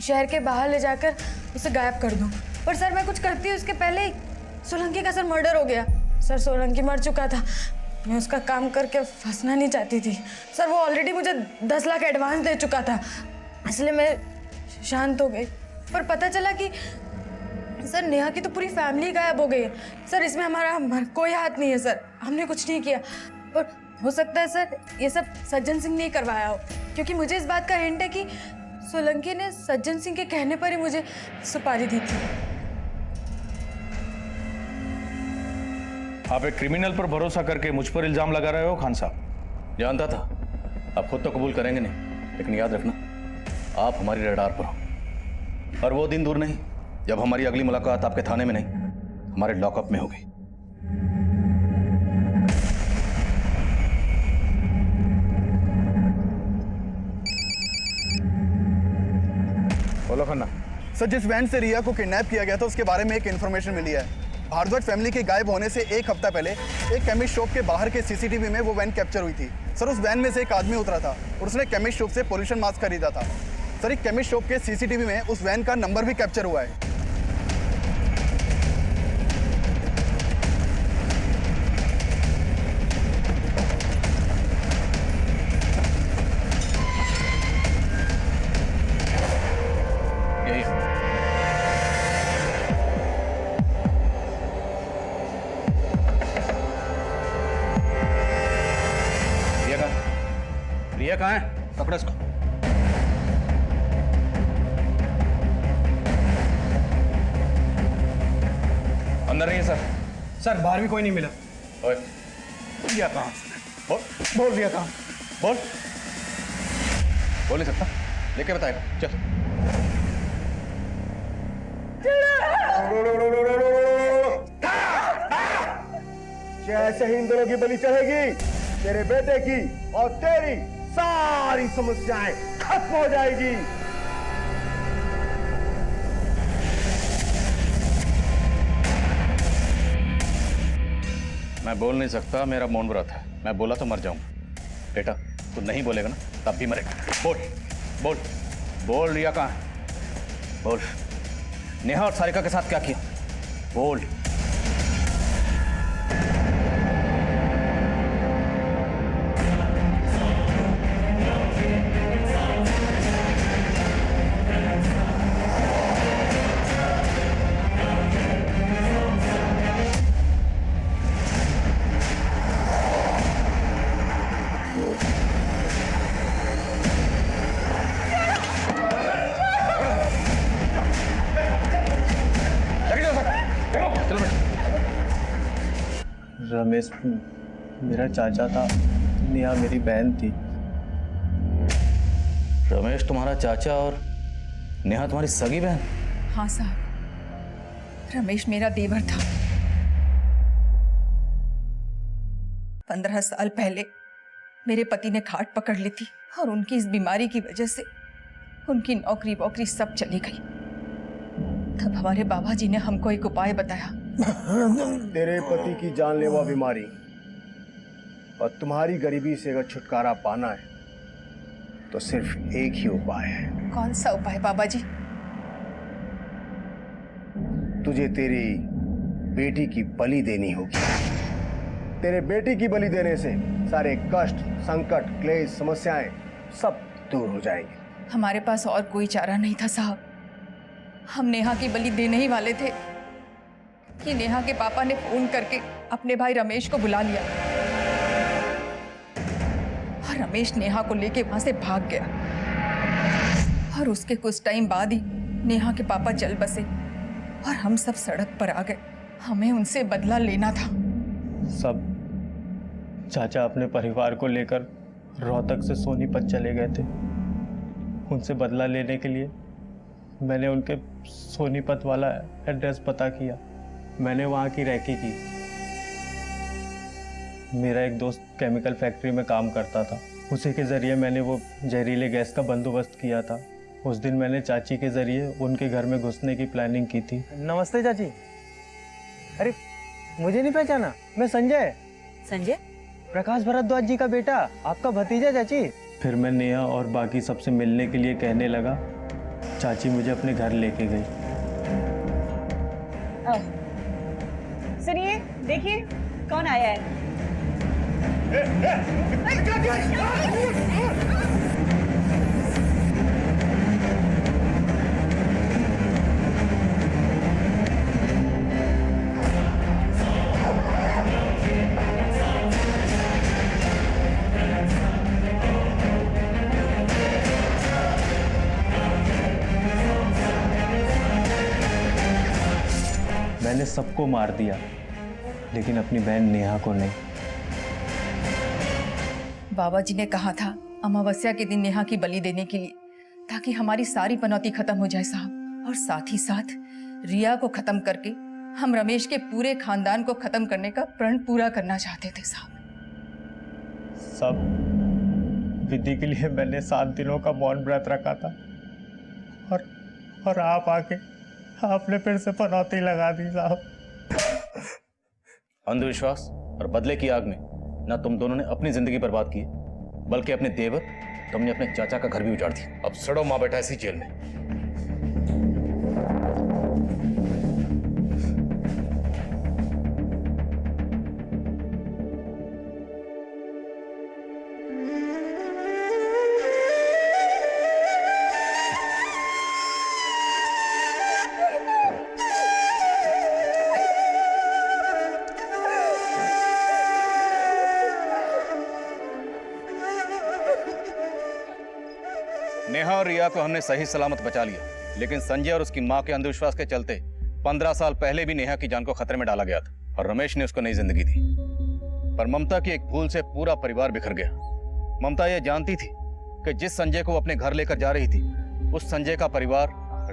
शहर के बाहर ले जाकर उसे गायब कर दूँ, पर सर मैं कुछ करती उसके पहले ही सोलंकी का सर मर्डर हो गया। सर सोलंकी मर चुका था, मैं उसका काम करके फंसना नहीं चाहती थी सर। वो ऑलरेडी मुझे 10 लाख एडवांस दे चुका था, इसलिए मैं शांत हो गई। पर पता चला कि सर नेहा की तो पूरी फैमिली गायब हो गई है सर। इसमें हमारा कोई हाथ नहीं है सर, हमने कुछ नहीं किया। पर हो सकता है सर ये सब सज्जन सिंह ने करवाया हो, क्योंकि मुझे इस बात का हिंट है कि सोलंकी ने सज्जन सिंह के कहने पर ही मुझे सुपारी दी थी। आप एक क्रिमिनल पर भरोसा करके मुझ पर इल्जाम लगा रहे हो खान साहब? जानता था आप खुद तो कबूल करेंगे नहीं, लेकिन याद रखना आप हमारी रडार पर हो और वो दिन दूर नहीं जब हमारी अगली मुलाकात आपके थाने में नहीं, हमारे लॉकअप में होगी। बोलो खन्ना। सर जिस वैन से रिया को किडनैप किया गया था उसके बारे में एक इन्फॉर्मेशन मिली है। भारद्वाज फैमिली के गायब होने से एक हफ्ता पहले एक केमिस्ट शॉप के बाहर के सीसीटीवी में वो वैन कैप्चर हुई थी। सर उस वैन में से एक आदमी उतरा था और उसने केमिस्ट शॉप से पोल्यूशन मास्क खरीदा था। सर एक केमिस्ट शॉप के सीसीटीवी में उस वैन का नंबर भी कैप्चर हुआ है। रिया कहाँ है? पकड़ो इसको। अंदर नहीं है सर। सर बाहर भी कोई नहीं मिला। ओए रिया कहाँ? बोल रिया कहाँ? बोल नहीं सकता, लेके बताएगा। चल जैसे ही इन दोनों की बलि चढ़ेगी तेरे बेटे की और तेरी सारी समस्याएं खत्म हो जाएगी। मैं बोल नहीं सकता, मेरा मौन व्रत है। मैं बोला तो मर जाऊंगा। बेटा तू नहीं बोलेगा ना तब भी मरेगा। बोल बोल बोल रिया कहाँ है? बोल नेहा और सारिका के साथ क्या किया? बोल। रमेश मेरा चाचा था, नेहा मेरी बहन थी। रमेश तुम्हारा चाचा और नेहा तुम्हारी सगी बहन? हाँ साहब, रमेश मेरा देवर था। 15 साल पहले मेरे पति ने खाट पकड़ ली थी और उनकी इस बीमारी की वजह से उनकी नौकरी वोकरी सब चली गई। तब हमारे बाबा जी ने हमको एक उपाय बताया। तेरे पति की जानलेवा बीमारी और तुम्हारी गरीबी से अगर छुटकारा पाना है तो सिर्फ एक ही उपाय है। कौन सा उपाय बाबा जी? तुझे तेरी बेटी की बलि देनी होगी। तेरे बेटी की बलि देने से सारे कष्ट, संकट, क्लेश, समस्याएं सब दूर हो जाएंगे। हमारे पास और कोई चारा नहीं था साहब। हम नेहा की बलि देने ही वाले थे कि नेहा के पापा ने फोन करके अपने भाई रमेश को बुला लिया और रमेश नेहा को लेके वहां से भाग गया। और उसके कुछ टाइम बाद ही नेहा के पापा चल बसे और हम सब सड़क पर आ गए। हमें उनसे बदला लेना था। सब चाचा अपने परिवार को लेकर रोहतक से सोनीपत चले गए थे। उनसे बदला लेने के लिए मैंने उनके सोनीपत वाला एड्रेस पता किया मैंने वहाँ की रैकी की। मेरा एक दोस्त केमिकल फैक्ट्री में काम करता था, उसी के ज़रिए मैंने वो जहरीले गैस का बंदोबस्त किया था। उस दिन मैंने चाची के ज़रिए उनके घर में घुसने की प्लानिंग की थी। नमस्ते चाची। अरे मुझे नहीं पहचाना? मैं संजय। संजय? प्रकाश भारद्वाज जी का बेटा, आपका भतीजा चाची। फिर मैं नेहा और बाकी सबसे मिलने के लिए कहने लगा। चाची मुझे अपने घर लेके गई। सुनिए, देखिए कौन आया है। मैंने सबको मार दिया, लेकिन अपनी बहन नेहा को नहीं। बाबा जी ने कहा था अमावस्या के दिन नेहा की बलि देने के लिए, ताकि हमारी सारी पनौती खत्म हो जाए साहब। और साथ ही साथ रिया को खत्म करके हम रमेश के पूरे खानदान को खत्म करने का प्रण पूरा करना चाहते थे साहब। सब विधि के लिए मैंने 7 दिनों का मौन व्रत रखा था, और आप आके आपने फिर से पनौती लगा दी साहब। अंधविश्वास और बदले की आग में ना तुम दोनों ने अपनी जिंदगी बर्बाद की, बल्कि अपने देवर तुमने अपने चाचा का घर भी उजाड़ दिया। अब सड़ो माँ बेटा इसी जेल में। नेहा और रिया को हमने सही सलामत बचा लिया, लेकिन संजय और उसकी मां के अंधविश्वास के चलते 15 साल पहले भी नेहा की जान को खतरे में डाला गया था और रमेश ने उसको नई जिंदगी दी। पर ममता की एक भूल से पूरा परिवार बिखर गया। ममता यह जानती थी कि जिस संजय को वो अपने घर लेकर जा रही थी, उस संजय का परिवार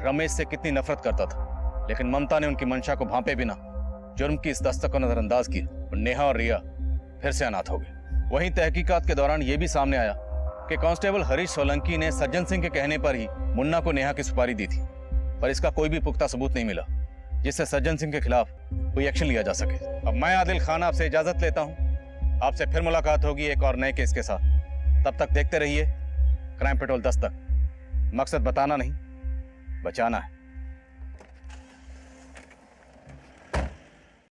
रमेश से कितनी नफरत करता था। लेकिन ममता ने उनकी मंशा को भांपे बिना जुर्म की इस दस्तक को नजरअंदाज किया और नेहा और रिया फिर से अनाथ हो गए। वहीं तहकीकात के दौरान यह भी सामने आया कि कांस्टेबल हरीश सोलंकी ने सज्जन सिंह के कहने पर ही मुन्ना को नेहा की सुपारी दी थी, पर इसका कोई भी पुख्ता सबूत नहीं मिला जिससे सज्जन सिंह के खिलाफ कोई एक्शन लिया जा सके। अब मैं आदिल खान आपसे इजाजत लेता हूं। आपसे फिर मुलाकात होगी एक और नए केस के साथ। तब तक देखते रहिए क्राइम पेट्रोल दस्तक। मकसद बताना नहीं, बचाना है।